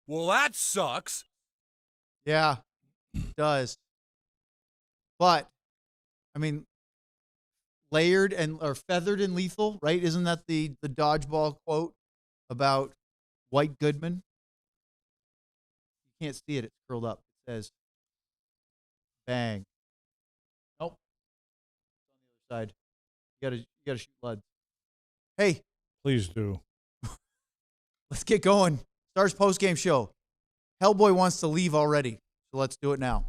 Well, that sucks. Yeah, it does. But, I mean, layered or feathered and lethal, right? Isn't that the dodgeball quote about White Goodman? You can't see it. It's curled up. It says, bang. Nope. It's on the other side. You gotta shoot blood. Hey, Please do. let's get going. Stars postgame show. Hellboy wants to leave already, so let's do it now.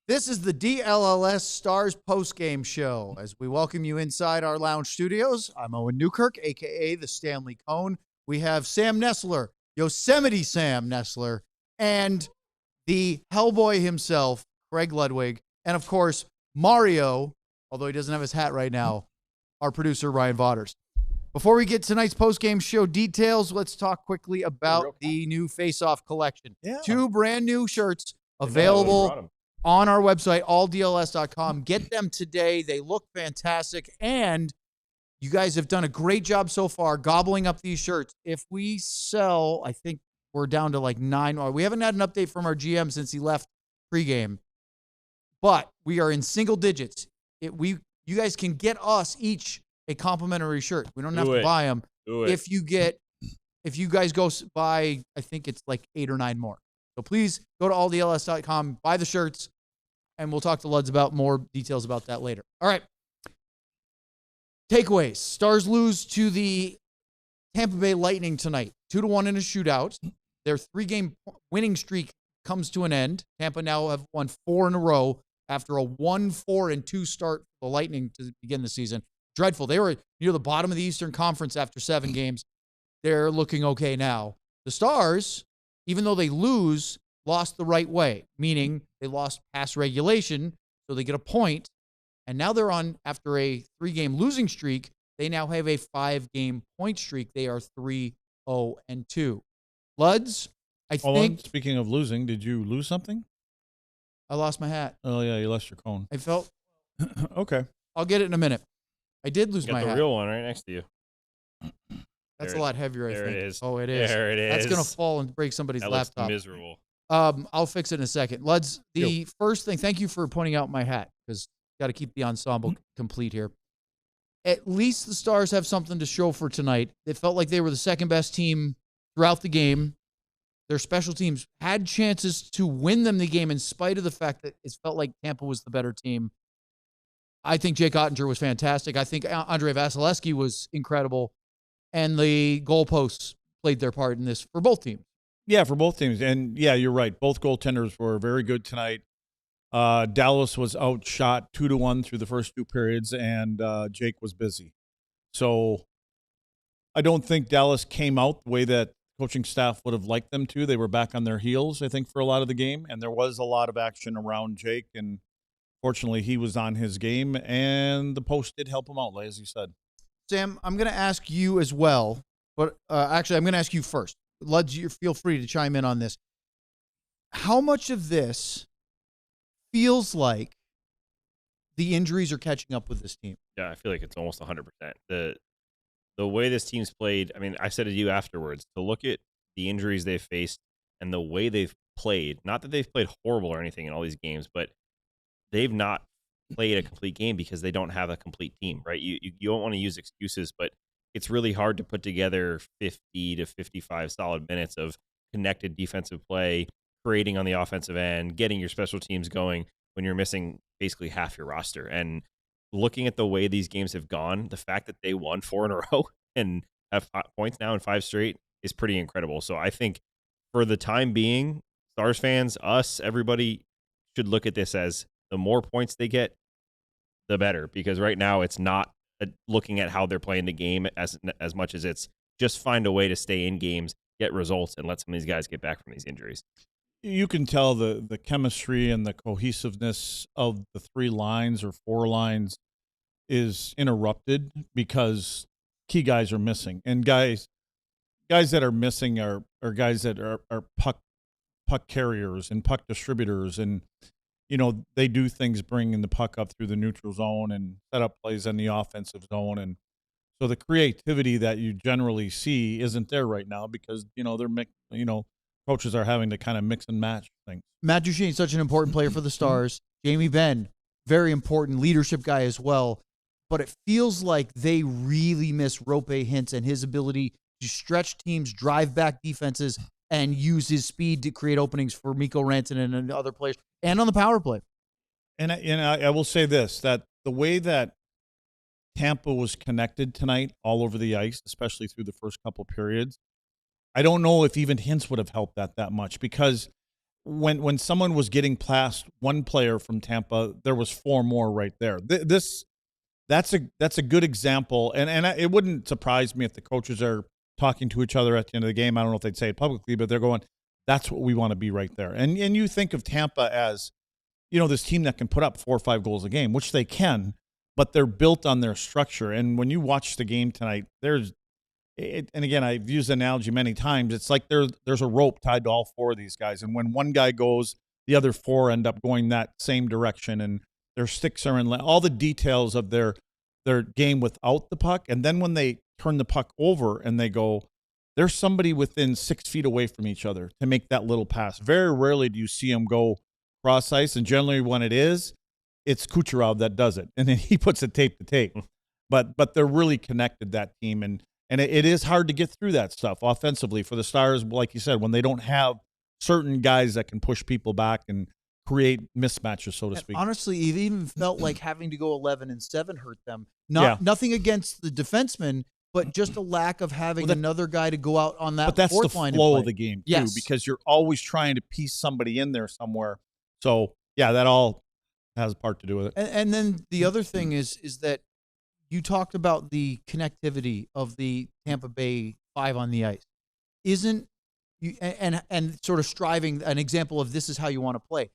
This is the DLLS Stars postgame show. As we welcome you inside our lounge studios, I'm Owen Newkirk, a.k.a. the Stanley Cone. We have Sam Nestler, Yosemite Sam Nestler, and the Hellboy himself, Craig Ludwig, and of course, Mario, although he doesn't have his hat right now, our producer, Ryan Vaughters. Before we get tonight's postgame show details, let's talk quickly about the new Face-Off collection. Yeah. 2 brand new shirts available on our website, alldls.com. Get them today. They look fantastic. And you guys have done a great job so far gobbling up these shirts. If we sell, I think we're down to like 9. We haven't had an update from our GM since he left pregame. But we are in single digits. You guys can get us each a complimentary shirt. We don't have to buy them. If you guys go buy, I think it's like 8 or 9 more. So please go to alldls.com, buy the shirts, and we'll talk to Luds about more details about that later. All right. Takeaways. Stars lose to the Tampa Bay Lightning tonight, 2-1 in a shootout. Their 3-game winning streak comes to an end. Tampa now have won 4 in a row after a 1-4-2 start for the Lightning to begin the season. Dreadful. They were near the bottom of the Eastern Conference after 7 games. They're looking okay now. The Stars, even though they lose, lost the right way, meaning they lost past regulation, so they get a point. And now they're on, after a 3-game losing streak, they now have a 5-game point streak. They are 3-0-2. Luds, I think. Speaking of losing, did you lose something? I lost my hat. Oh, yeah, you lost your cone. I felt. Okay. I'll get it in a minute. I did lose my hat. Got the real one right next to you. That's a lot heavier, I think. There it is. Oh, it is. There it is. That's going to fall and break somebody's laptop. Looks miserable. I'll fix it in a second. Luds, the first thing, thank you for pointing out my hat, because got to keep the ensemble complete here. At least the Stars have something to show for tonight. It felt like they were the second best team throughout the game. Their special teams had chances to win them the game in spite of the fact that it felt like Tampa was the better team. I think Jake Oettinger was fantastic. I think Andrei Vasilevskiy was incredible. And the goalposts played their part in this for both teams. Yeah, for both teams. And, yeah, you're right. Both goaltenders were very good tonight. Dallas was outshot 2-1 through the first 2 periods, and Jake was busy. So I don't think Dallas came out the way that coaching staff would have liked them to. They were back on their heels, I think, for a lot of the game, and there was a lot of action around Jake, and fortunately he was on his game, and the post did help him out, as you said. Sam, I'm going to ask you as well, but actually I'm going to ask you first. Luds, you feel free to chime in on this. How much of this feels like the injuries are catching up with this team? Yeah, I feel like it's almost 100%. The way this team's played, I mean, I said to you afterwards, to look at the injuries they've faced and the way they've played, not that they've played horrible or anything in all these games, but they've not played a complete game because they don't have a complete team, right? You don't want to use excuses, but it's really hard to put together 50 to 55 solid minutes of connected defensive play, creating on the offensive end, getting your special teams going when you're missing basically half your roster. And looking at the way these games have gone, the fact that they won 4 in a row and have 5 points now in 5 straight is pretty incredible. So I think for the time being, Stars fans, us, everybody, should look at this as the more points they get, the better, because right now it's not looking at how they're playing the game as much as it's just find a way to stay in games, get results, and let some of these guys get back from these injuries. You can tell the chemistry and the cohesiveness of the 3 lines or 4 lines is interrupted because key guys are missing, and guys that are missing are guys that are puck carriers and puck distributors, and they do things bringing the puck up through the neutral zone and set up plays in the offensive zone, and so the creativity that you generally see isn't there right now because coaches are having to kind of mix and match things. Matt Duchene, such an important player for the Stars. Jamie Benn, very important leadership guy as well. But it feels like they really miss Roope Hintz and his ability to stretch teams, drive back defenses, and use his speed to create openings for Mikko Rantanen and other players, and on the power play. And I will say this, that the way that Tampa was connected tonight all over the ice, especially through the first couple periods, I don't know if even Hintz would have helped that much, because when someone was getting past one player from Tampa, there was 4 more right there. That's a good example, and it wouldn't surprise me if the coaches are talking to each other at the end of the game. I don't know if they'd say it publicly, but they're going, that's what we want to be right there. And you think of Tampa as, this team that can put up 4 or 5 goals a game, which they can, but they're built on their structure. And when you watch the game tonight, and again, I've used the analogy many times, it's like there's a rope tied to all 4 of these guys. And when one guy goes, the other 4 end up going that same direction, and their sticks are in all the details of their game without the puck. And then when they turn the puck over and they go, there's somebody within 6 feet away from each other to make that little pass. Very rarely do you see them go cross ice, and generally when it is, it's Kucherov that does it, and then he puts it tape to tape. But they're really connected, that team, and it is hard to get through that stuff offensively for the Stars, like you said, when they don't have certain guys that can push people back and create mismatches, so to speak. Honestly, it even felt like having to go 11-7 hurt them. Nothing against the defensemen, but just a lack of having another guy to go out on that. But that's fourth the line flow of the game too, yes, because you're always trying to piece somebody in there somewhere. So yeah, that all has a part to do with it. And then the other thing is that you talked about the connectivity of the Tampa Bay 5 on the ice. Isn't you and sort of striving an example of this is how you want to play.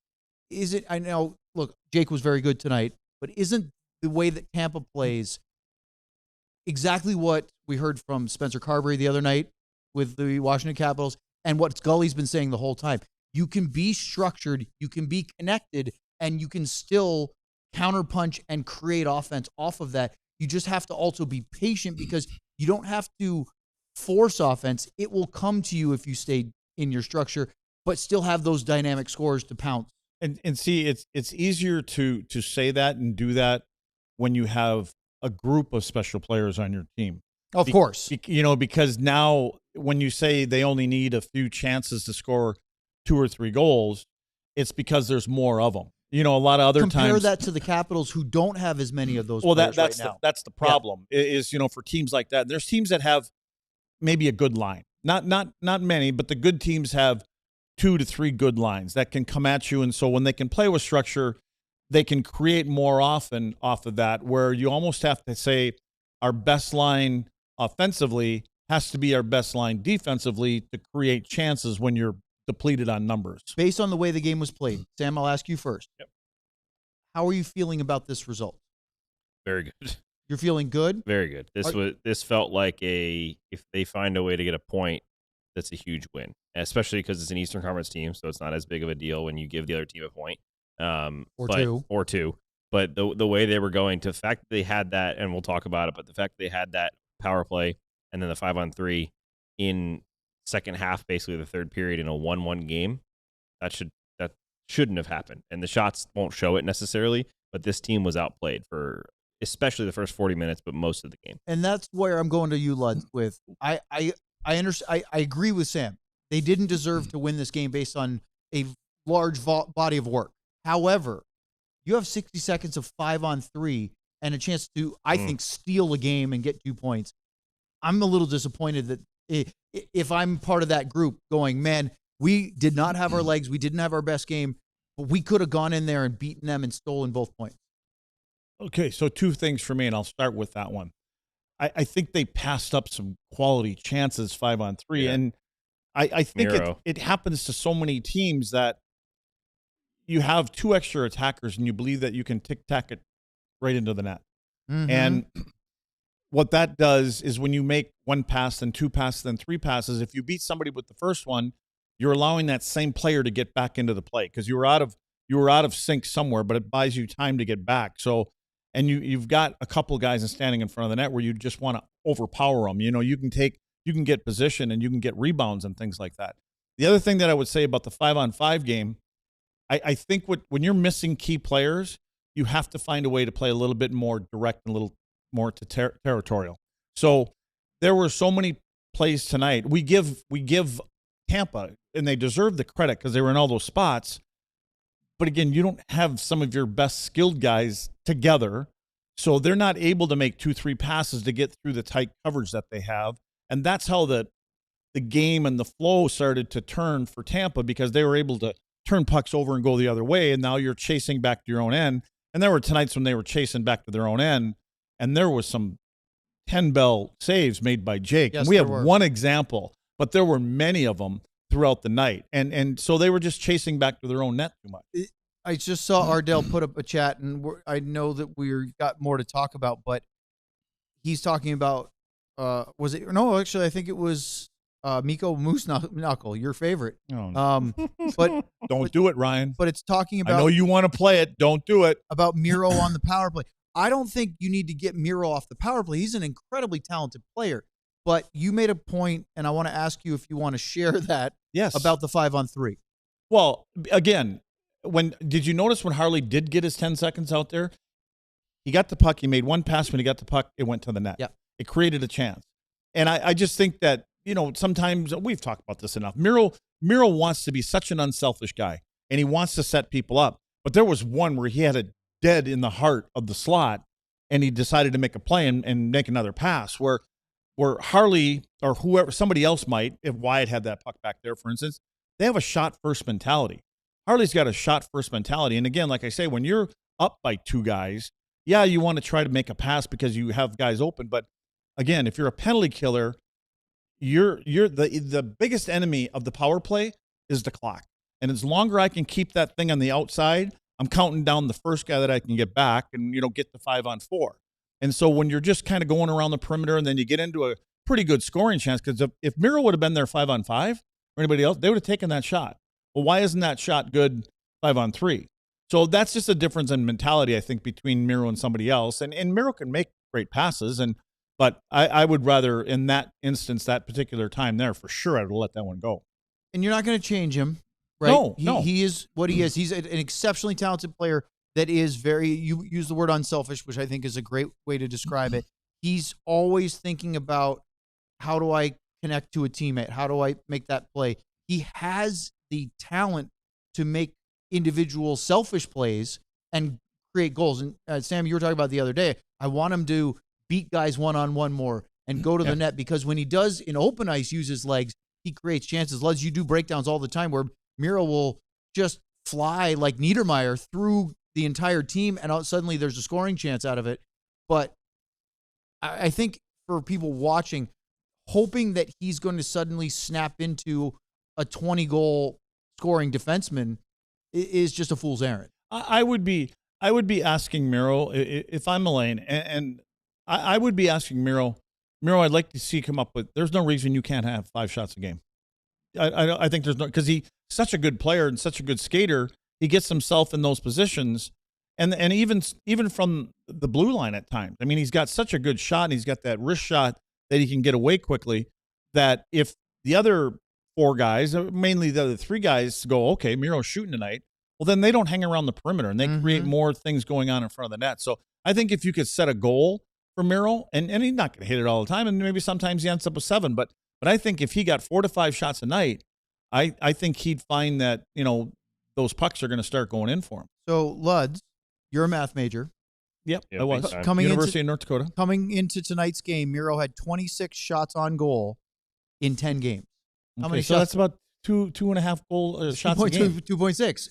Is it? I know. Look, Jake was very good tonight, but isn't the way that Tampa plays exactly what we heard from Spencer Carberry the other night with the Washington Capitals, and what Scully's been saying the whole time? You can be structured, you can be connected, and you can still counterpunch and create offense off of that. You just have to also be patient, because you don't have to force offense. It will come to you if you stay in your structure, but still have those dynamic scores to pounce. And see, it's easier to say that and do that when you have a group of special players on your team. Of course. Because now when you say they only need a few chances to score 2 or 3 goals, it's because there's more of them. A lot of other times. Compare that to the Capitals, who don't have as many of those players right now. That's the problem. Yeah. Is for teams like that. There's teams that have maybe a good line. Not many, but the good teams have 2 to 3 good lines that can come at you. And so when they can play with structure, they can create more often off of that, where you almost have to say our best line offensively has to be our best line defensively to create chances when you're depleted on numbers. Based on the way the game was played, Sam, I'll ask you first. Yep. How are you feeling about this result? Very good. You're feeling good? Very good. This felt like if they find a way to get a point, that's a huge win, especially because it's an Eastern Conference team, so it's not as big of a deal when you give the other team a point. Or two. But the way they were going, to the fact that they had that, and we'll talk about it, but the fact that they had that power play and then the 5-on-3 in second half, basically the third period, in a 1-1 game, that shouldn't have happened. And the shots won't show it necessarily, but this team was outplayed for especially the first 40 minutes, but most of the game. And that's where I'm going to you, Lud, with I understand. I agree with Sam. They didn't deserve to win this game based on a large body of work. However, you have 60 seconds of 5-on-3 and a chance to, I think, steal a game and get 2 points. I'm a little disappointed that if I'm part of that group going, man, we did not have our legs, we didn't have our best game, but we could have gone in there and beaten them and stolen both points. Okay, so 2 things for me, and I'll start with that one. I think they passed up some quality chances 5-on-3, and I think it happens to so many teams that you have 2 extra attackers and you believe that you can tic-tac it right into the net. Mm-hmm. And what that does is when you make 1 pass, then 2 passes, then 3 passes, if you beat somebody with the first one, you're allowing that same player to get back into the play because you were out of sync somewhere, but it buys you time to get back. So, and you've got a couple of guys standing in front of the net where you just want to overpower them. You know, you can get position and you can get rebounds and things like that. The other thing that I would say about the 5-on-5 game, I think when you're missing key players, you have to find a way to play a little bit more direct and a little more territorial. So there were so many plays tonight. We give Tampa, and they deserve the credit because they were in all those spots. But again, you don't have some of your best skilled guys together, so they're not able to make 2-3 passes to get through the tight coverage that they have. And that's how the game and the flow started to turn for Tampa because they were able to turn pucks over and go the other way, and now you're chasing back to your own end. And there were nights when they were chasing back to their own end, and there was some 10-bell saves made by Jake. Yes, and we have one example, but there were many of them throughout the night. And so they were just chasing back to their own net too much. I just saw Ardell put up a chat, and I know that we've got more to talk about, but he's talking about, was it? No, actually, I think it was Mikko Moose Knuckle, your favorite. Oh, but don't do it, Ryan. But it's talking about. I know you want to play it. Don't do it. About Miro on the power play. I don't think you need to get Miro off the power play. He's an incredibly talented player. But you made a point, and I want to ask you if you want to share that. Yes. About the 5-on-3. Well, again, did you notice when Harley did get his 10 seconds out there? He got the puck. He made 1 pass. When he got the puck, it went to the net. Yeah. It created a chance. And I just think that, you know, sometimes we've talked about this enough. Miro wants to be such an unselfish guy, and he wants to set people up. But there was one where he had it dead in the heart of the slot, and he decided to make a play and make another pass where Harley or whoever, somebody else might, if Wyatt had that puck back there, for instance, they have a shot-first mentality. Harley's got a shot-first mentality. And again, like I say, when you're up by 2 guys, yeah, you want to try to make a pass because you have guys open. But again, if you're a penalty killer, you're the biggest enemy of the power play is the clock. And as longer I can keep that thing on the outside, I'm counting down the first guy that I can get back and, you know, get to 5-on-4. And so when you're just kind of going around the perimeter and then you get into a pretty good scoring chance, because if Miro would have been there 5-on-5 or anybody else, they would have taken that shot. Well, why isn't that shot good 5-on-3? So that's just a difference in mentality, I think, between Miro and somebody else. And Miro can make great passes, but I would rather, in that instance, that particular time there, for sure, I would let that one go. And you're not going to change him, right? No. He is what he is. He's an exceptionally talented player that is you use the word unselfish, which I think is a great way to describe it. He's always thinking about, how do I connect to a teammate? How do I make that play? He has the talent to make individual selfish plays and create goals. And Sam, you were talking about the other day, I want him to beat guys one-on-one more and go to the net, because when he does in open ice use his legs, he creates chances. Les, you do breakdowns all the time where Miro will just fly like Niedermeyer through the entire team, and suddenly there's a scoring chance out of it. But I think for people watching, hoping that he's going to suddenly snap into a 20-goal scoring defenseman is just a fool's errand. I would be asking Miro, if I'm Elaine, and I would be asking Miro, I'd like to see you come up with, there's no reason you can't have 5 shots a game. I think there's no, because he's such a good player and such a good skater. He gets himself in those positions, and even from the blue line at times. I mean, he's got such a good shot, and he's got that wrist shot that he can get away quickly, that if the other 4 guys, mainly the other 3 guys, go, okay, Miro's shooting tonight, well, then they don't hang around the perimeter, and they create more things going on in front of the net. So I think if you could set a goal for Miro, and he's not going to hit it all the time, and maybe sometimes he ends up with 7, but I think if he got 4 to 5 shots a night, I think he'd find that, you know, those pucks are going to start going in for him. So, Luds, you're a math major. Yep, I was. University of North Dakota. Coming into tonight's game, Miro had 26 shots on goal in 10 games. How many so shots? That's about 2.5 goal shots a game. 2.6.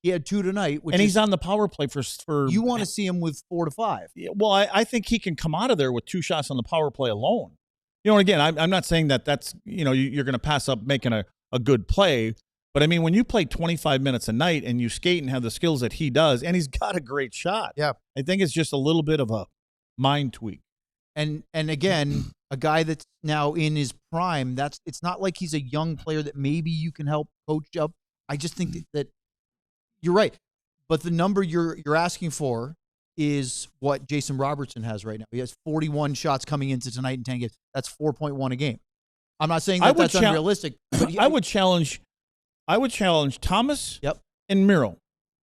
He He had 2 tonight, and he's on the power play for. You want to see him with 4 to 5. Yeah, well, I think he can come out of there with 2 shots on the power play alone. Again, I'm not saying that's you're going to pass up making a good play, but I mean when you play 25 minutes a night and you skate and have the skills that he does, and he's got a great shot. Yeah, I think it's just a little bit of a mind tweak. And again, a guy that's now in his prime. It's not like he's a young player that maybe you can help coach up. I just think that you're right, but the number you're asking for is what Jason Robertson has right now. He has 41 shots coming into tonight in 10 games. That's 4.1 a game. I'm not saying that's unrealistic. But I would challenge Thomas and Miro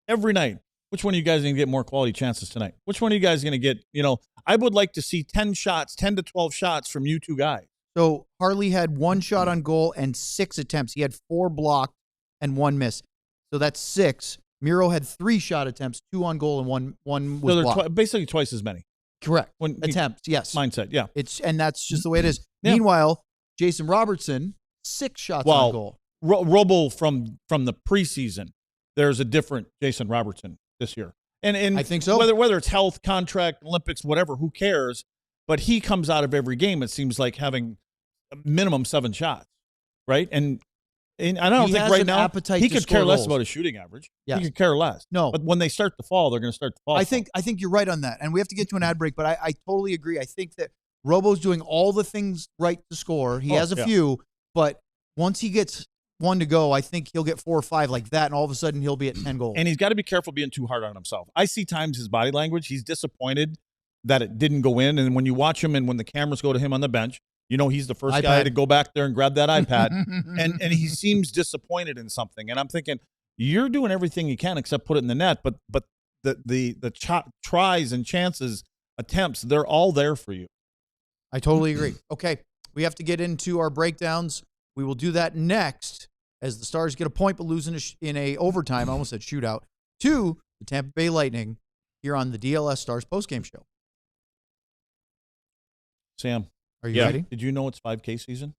every night. Which one of you guys are going to get more quality chances tonight? Which one of you guys are going to get, I would like to see 10 to 12 shots from you 2 guys. So Harley had 1 shot on goal and 6 attempts. He had 4 blocked and 1 miss. So that's 6. Miro had 3 shot attempts, 2 on goal and one was blocked. Basically twice as many. Correct. Attempts, yes. Mindset, yeah. And that's just the way it is. Yeah. Meanwhile, Jason Robertson, 6 shots on goal. Robo from the preseason, there's a different Jason Robertson this year. And I think so. Whether it's health, contract, Olympics, whatever, who cares? But he comes out of every game, it seems like, having a minimum 7 shots, right? And I don't think right now he could care less about his shooting average. Yes. He could care less. No. But when they start to fall, they're going to start to fall. I think you're right on that. And we have to get to an ad break, but I totally agree. I think that Robo's doing all the things right to score. He has a few, but once he gets 1 to go, I think he'll get 4 or 5 like that, and all of a sudden he'll be at 10 goals. And he's got to be careful being too hard on himself. I see times his body language, he's disappointed that it didn't go in. And when you watch him and when the cameras go to him on the bench, he's the first guy to go back there and grab that iPad. and he seems disappointed in something. And I'm thinking, you're doing everything you can except put it in the net. But the tries and chances, attempts, they're all there for you. I totally agree. Okay, we have to get into our breakdowns. We will do that next as the Stars get a point but lose in a overtime, I almost said shootout, to the Tampa Bay Lightning here on the DLS Stars postgame show. Sam. Are you ready? Did you know it's 5K season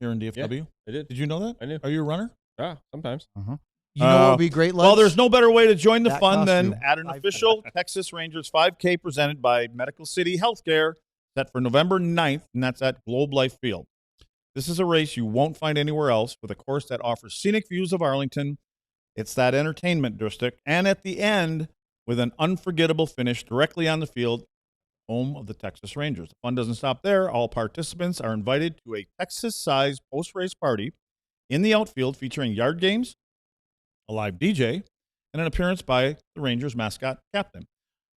here in DFW? Yeah, I did. Did you know that? I knew. Are you a runner? Yeah, sometimes. Uh-huh. You know what would be great, Well, there's no better way to join the fun costume. than at an official Texas Rangers 5K presented by Medical City Healthcare set for November 9th, and that's at Globe Life Field. This is a race you won't find anywhere else with a course that offers scenic views of Arlington. It's that entertainment district, and at the end, with an unforgettable finish directly on the field, home of the Texas Rangers. The fun doesn't stop there. All participants are invited to a Texas-sized post-race party in the outfield featuring yard games, a live DJ, and an appearance by the Rangers mascot captain.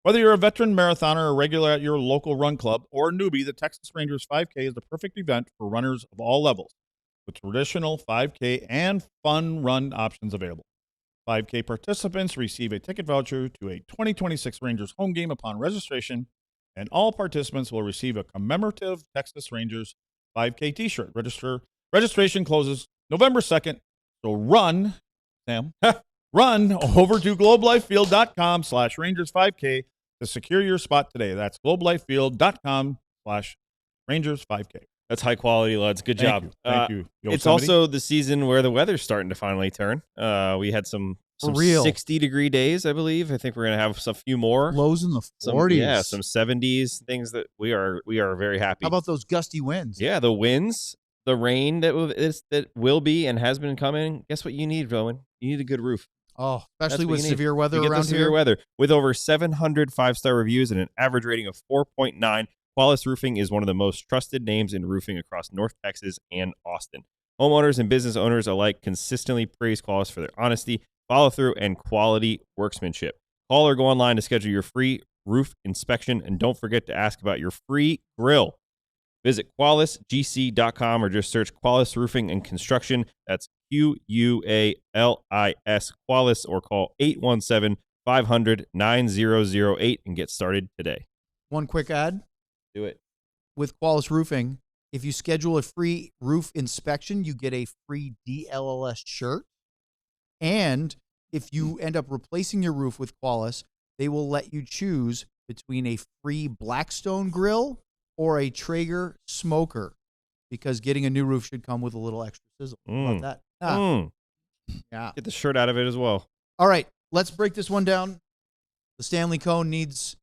Whether you're a veteran marathoner or regular at your local run club or a newbie, the Texas Rangers 5K is the perfect event for runners of all levels, with traditional 5K and fun run options available. 5K participants receive a ticket voucher to a 2026 Rangers home game upon registration, and all participants will receive a commemorative Texas Rangers 5K t-shirt. Registration closes November 2nd, so run, Sam, run over to globelifefield.com/Rangers5K to secure your spot today. That's globelifefield.com/Rangers5K. That's high quality, lads. Good job. Thank you. It's also the season where the weather's starting to finally turn. We had some 60-degree days, I believe. I think we're going to have a few more. Lows in the 40s. Some 70s, things that we are very happy. How about those gusty winds? Yeah, the winds, the rain that will be and has been coming. Guess what you need, Rowan? You need a good roof. Oh, especially with severe weather around here. Severe weather. With over 700 5-star reviews and an average rating of 4.9, Qualis Roofing is one of the most trusted names in roofing across North Texas and Austin. Homeowners and business owners alike consistently praise Qualis for their honesty, follow-through, and quality workmanship. Call or go online to schedule your free roof inspection, and don't forget to ask about your free grill. Visit QualisGC.com or just search Qualis Roofing and Construction. That's QUALIS Qualis, or call 817-500-9008 and get started today. One quick ad. Do it. With Qualis Roofing, if you schedule a free roof inspection, you get a free DLLS shirt. And if you end up replacing your roof with Qualis, they will let you choose between a free Blackstone grill or a Traeger smoker, because getting a new roof should come with a little extra sizzle. How about that? Yeah. Get the shirt out of it as well. All right, let's break this one down. The Stanley Cone needs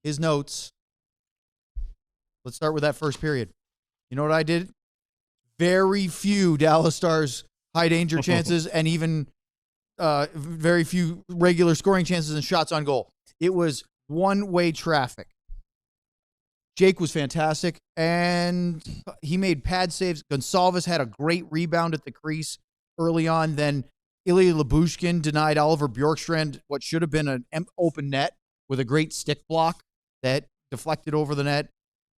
his notes. Let's start with that first period. You know what I did? Very few Dallas Stars high danger chances and even very few regular scoring chances and shots on goal. It was one-way traffic. Jake was fantastic, and he made pad saves. Gonsalves had a great rebound at the crease early on. Then Ilya Lyubushkin denied Oliver Bjorkstrand what should have been an open net with a great stick block that deflected over the net.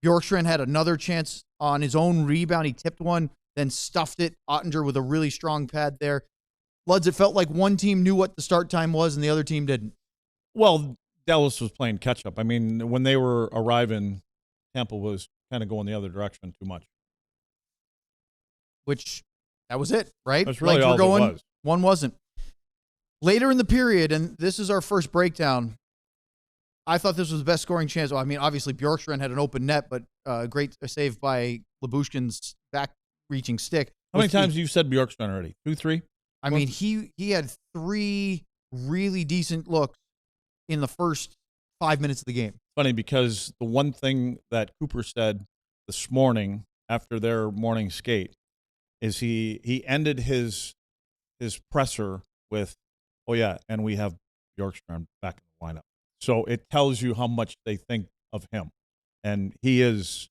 Bjorkstrand had another chance on his own rebound. He tipped one, then stuffed it. Oettinger with a really strong pad there. Luds, it felt like one team knew what the start time was and the other team didn't. Well, Dallas was playing catch-up. I mean, when they were arriving, Tampa was kind of going the other direction too much. Which, that was it, right? That's really all it was. One wasn't. Later in the period, and this is our first breakdown, I thought this was the best scoring chance. Well, I mean, obviously, Bjorkstrand had an open net, but great save by Lyubushkin's back-reaching stick. How many times have you said Bjorkstrand already? 2, 3? I mean, he had 3 really decent looks in the first 5 minutes of the game. Funny, because the one thing that Cooper said this morning after their morning skate is he ended his presser with, "Oh yeah, and we have Bjorkstrand back in the lineup." So it tells you how much they think of him, and he is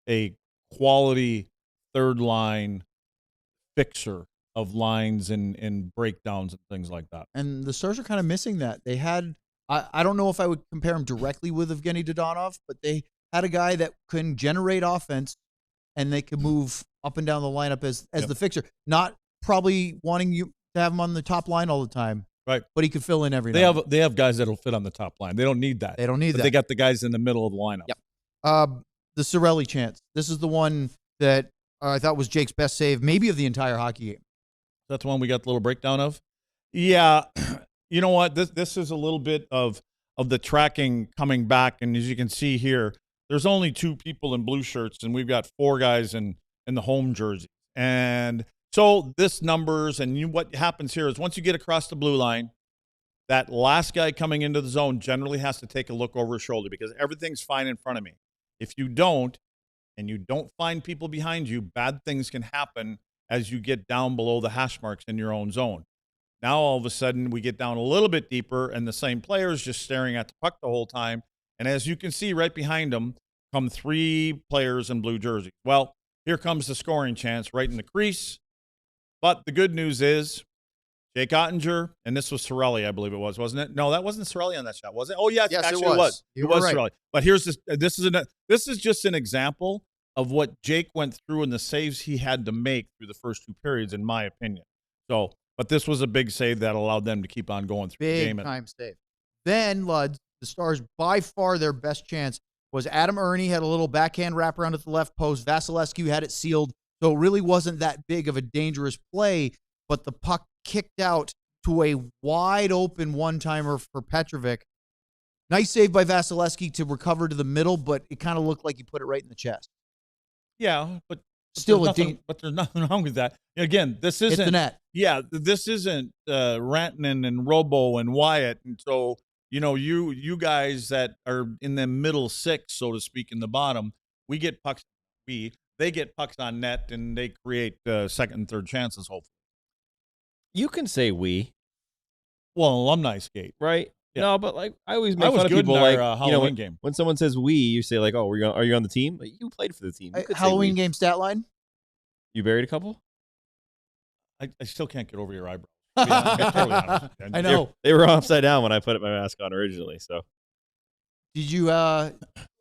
a quality third line fixer of lines and breakdowns and things like that. And the Stars are kind of missing that. They had, I don't know if I would compare him directly with Evgeny Dodonov, but they had a guy that can generate offense and they can move up and down the lineup as the fixer. Not probably wanting you to have him on the top line all the time. Right. But he could fill in every now. They have guys that'll fit on the top line. They don't need that. They don't need that. They got the guys in the middle of the lineup. Yep. The Cirelli chance. This is the one that I thought was Jake's best save, maybe of the entire hockey game. That's the one we got the little breakdown of? Yeah. You know what? This is a little bit of the tracking coming back. And as you can see here, there's only 2 people in blue shirts, and we've got 4 guys in the home jersey. And so this numbers, and what happens here is once you get across the blue line, that last guy coming into the zone generally has to take a look over his shoulder because everything's fine in front of me. If you don't, and you don't find people behind you, bad things can happen as you get down below the hash marks in your own zone. Now, all of a sudden, we get down a little bit deeper, and the same player is just staring at the puck the whole time. And as you can see right behind them come 3 players in blue jerseys. Well, here comes the scoring chance right in the crease. But the good news is Jake Oettinger, and this was Cirelli, I believe it was, wasn't it? No, that wasn't Cirelli on that shot, was it? Oh, yes, actually it was. It was right. Cirelli. But here's this. This is just an example of what Jake went through and the saves he had to make through the first 2 periods, in my opinion. So, but this was a big save that allowed them to keep on going through the game. Big time save. Then, Luds, the Stars, by far their best chance was Adam Erne had a little backhand wraparound at the left post. Vasilevskiy had it sealed, so it really wasn't that big of a dangerous play, but the puck kicked out to a wide-open one-timer for Petrovic. Nice save by Vasilevskiy to recover to the middle, but it kind of looked like he put it right in the chest. Yeah, but still there's nothing wrong with that. Again, this isn't the net. Yeah, this isn't Rantanen and Robo and Wyatt, and so you guys that are in the middle 6, so to speak, in the bottom, we get pucks. They get pucks on net, and they create second and third chances. Hopefully, you can say we. Well, alumni skate, right? Yeah. No, but like I always make fun of people in like our, Halloween game. When someone says we, you say like, "Oh, are you on the team?" Like, you played for the team. Halloween game stat line. You buried a couple. I still can't get over your eyebrows. Totally honest. I know they were upside down when I put my mask on originally. So, did you?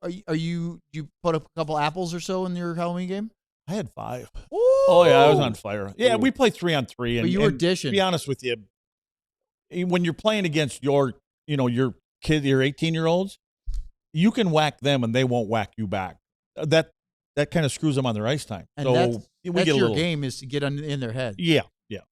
You put up a couple apples or so in your Halloween game? I had 5. Ooh. Oh yeah, I was on fire. Yeah, we played 3-on-3, and but you were dishing. To be honest with you, when you're playing against your kid, your 18-year-olds, you can whack them and they won't whack you back. That kind of screws them on their ice time. And so that's we get a your little game is to get in their head. Yeah.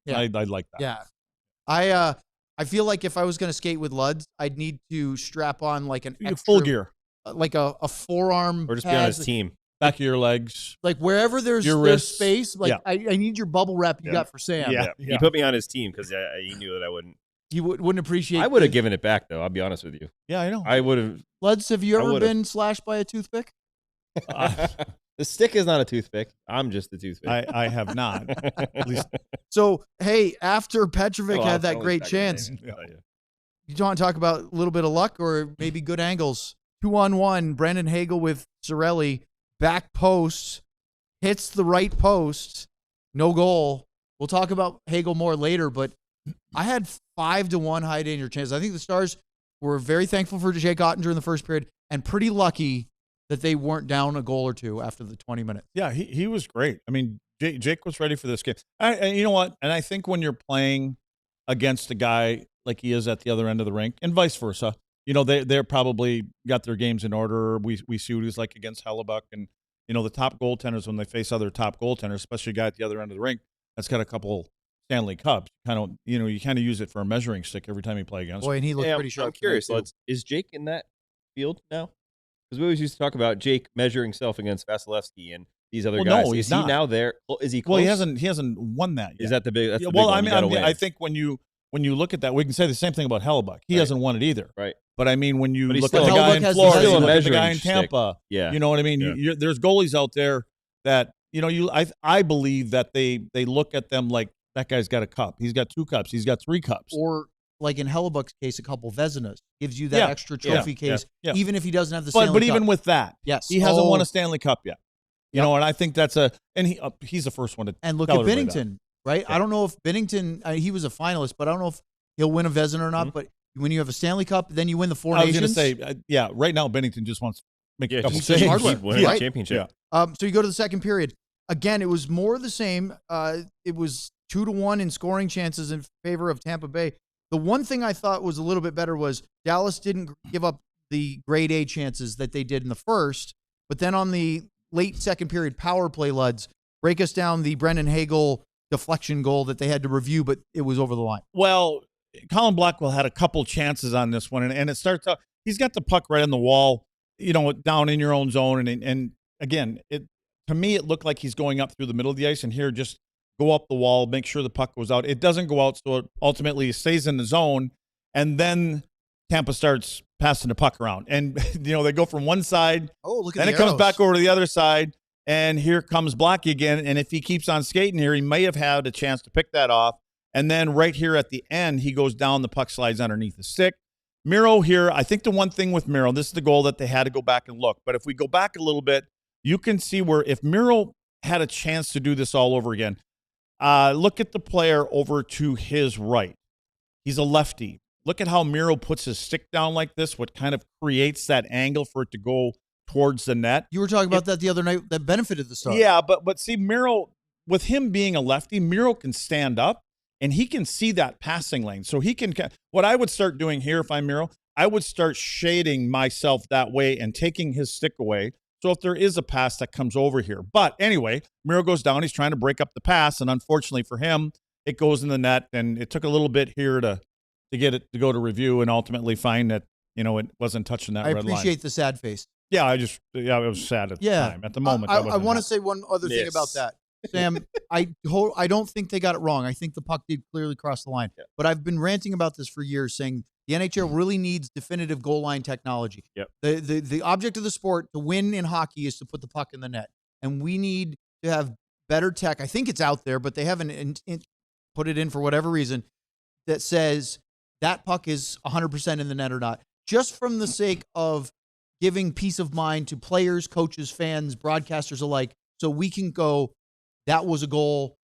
I like that. Yeah, I feel like if I was going to skate with Luds, I'd need to strap on like an extra, full gear, like a forearm, or just be on his team. Back of your legs, like wherever there's space. Like I need your bubble wrap you got for Sam. Yeah. He put me on his team because he knew that I wouldn't You wouldn't appreciate. I would have given it back, though. I'll be honest with you. Yeah, I know. I would have. Luds, have you ever been slashed by a toothpick? The stick is not a toothpick. I'm just the toothpick. I have not. At least. So, hey, after Petrovic had that great chance, you want to talk about a little bit of luck or maybe good angles? 2-on-1, Brandon Hagel with Cirelli, back post, hits the right post, no goal. We'll talk about Hagel more later, but I had 5-1 high danger chances. I think the Stars were very thankful for Jake Oettinger in the first period and pretty lucky that they weren't down a goal or two after the 20 minutes. Yeah, he was great. I mean, Jake was ready for this game. And you know what? And I think when you're playing against a guy like he is at the other end of the rink, and vice versa, you know, they're probably got their games in order. We see what he's like against Hellebuck. And, you know, the top goaltenders, when they face other top goaltenders, especially a guy at the other end of the rink that's got a couple Stanley Cups, you kind of use it for a measuring stick every time you play against him. Boy, and he looked pretty sharp. I'm curious, is Jake in that field now? Because we always used to talk about Jake measuring himself against Vasilevskiy and these other guys. No, is he now there? Is he close? Well, he hasn't won that yet. Is that the big? That's the big well, one. I think when you look at that, we can say the same thing about Hellebuck. He hasn't won it either. Right. But I mean, when you look at the guy in Florida, you look at the guy in Tampa, yeah. You know what I mean? Yeah. There's goalies out there that, you know, I believe that they look at them like that guy's got a cup. He's got 2 cups. He's got 3 cups. Or like in Hellebuck's case, a couple Vezinas gives you that extra trophy case, even if he doesn't have the Stanley Cup. But even with that, yes, he hasn't won a Stanley Cup yet. You know, and I think that's he's the first one to. And look at Binnington, right? Yeah. I don't know if Binnington, he was a finalist, but I don't know if he'll win a Vezina or not. Mm-hmm. But when you have a Stanley Cup, then you win the 4 Nations. I was going to say, right now Binnington just wants to make a couple saves. Win a championship. Yeah. So you go to the second period. Again, it was more of the same. It was 2-1 in scoring chances in favor of Tampa Bay. The one thing I thought was a little bit better was Dallas didn't give up the grade A chances that they did in the first, but then on the late second period power play, Luds, break us down the Brendan Hagel deflection goal that they had to review, but it was over the line. Well, Colin Blackwell had a couple chances on this one, and it starts out, he's got the puck right on the wall, you know, down in your own zone, and again, to me, it looked like he's going up through the middle of the ice, and here just go up the wall, make sure the puck goes out. It doesn't go out, so it ultimately stays in the zone, and then Tampa starts passing the puck around. And, you know, they go from one side, then it comes back over to the other side, and here comes Blackie again, and if he keeps on skating here, he may have had a chance to pick that off, and then right here at the end, he goes down, the puck slides underneath the stick. Miro here, I think the one thing with Miro, this is the goal that they had to go back and look, but if we go back a little bit, you can see where if Miro had a chance to do this all over again, look at the player over to his right. He's a lefty. Look at how Miro puts his stick down like this, what kind of creates that angle for it to go towards the net. You were talking about that the other night that benefited the Stars. Yeah, but see, Miro, with him being a lefty, Miro can stand up and he can see that passing lane. So he can, what I would start doing here if I'm Miro, I would start shading myself that way and taking his stick away. So if there is a pass that comes over here. But anyway, Miro goes down. He's trying to break up the pass. And unfortunately for him, it goes in the net. And it took a little bit here to get it to go to review and ultimately find that, you know, it wasn't touching that red line. I appreciate the sad face. Yeah, it was sad at the time. At the moment. I want to say one other thing about that. Sam, I don't think they got it wrong. I think the puck did clearly cross the line. Yeah. But I've been ranting about this for years, saying the NHL really needs definitive goal line technology. Yep. The object of the sport to win in hockey is to put the puck in the net. And we need to have better tech. I think it's out there, but they haven't put it in for whatever reason that says that puck is 100% in the net or not. Just from the sake of giving peace of mind to players, coaches, fans, broadcasters alike, so we can go, that was a goal.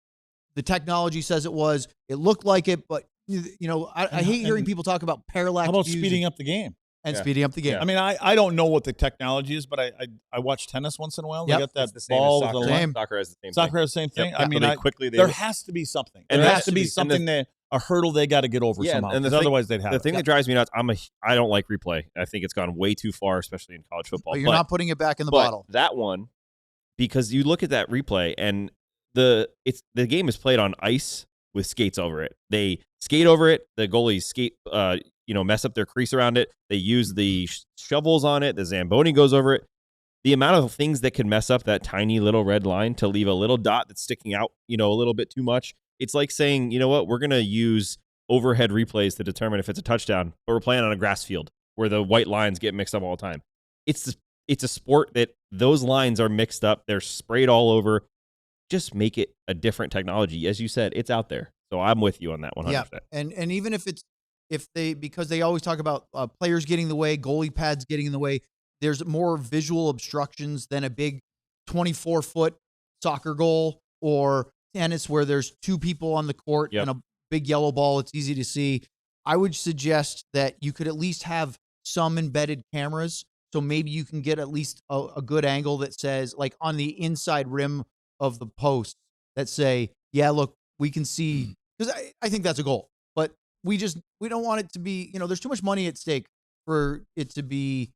The technology says it was. It looked like it, but you know, I hate hearing people talk about parallax. How about speeding up the game? And speeding up the game. I mean, I don't know what the technology is, but I watch tennis once in a while. They got that ball. Soccer has the same thing. Soccer has the same thing. Yep. I mean, there has to be something. And there has to be something a hurdle they got to get over somehow. And otherwise they'd have the thing that drives me nuts. I don't like replay. I think it's gone way too far, especially in college football. But you're not putting it back in the bottle. That one, because you look at that replay and the game is played on ice with skates over it. They skate over it. The goalies skate, mess up their crease around it. They use the shovels on it. The Zamboni goes over it. The amount of things that can mess up that tiny little red line to leave a little dot that's sticking out, a little bit too much. It's like saying, you know what, we're going to use overhead replays to determine if it's a touchdown, but we're playing on a grass field where the white lines get mixed up all the time. It's a sport that those lines are mixed up. They're sprayed all over. Just make it a different technology. As you said, it's out there. So I'm with you on that 100%. Yeah, and even if because they always talk about players getting in the way, goalie pads getting in the way, there's more visual obstructions than a big 24-foot soccer goal or tennis where there's two people on the court and a big yellow ball. It's easy to see. I would suggest that you could at least have some embedded cameras. So maybe you can get at least a good angle that says, like on the inside rim of the post, that say, yeah, look, we can see, because I think that's a goal. But we don't want it to be, there's too much money at stake for it to be,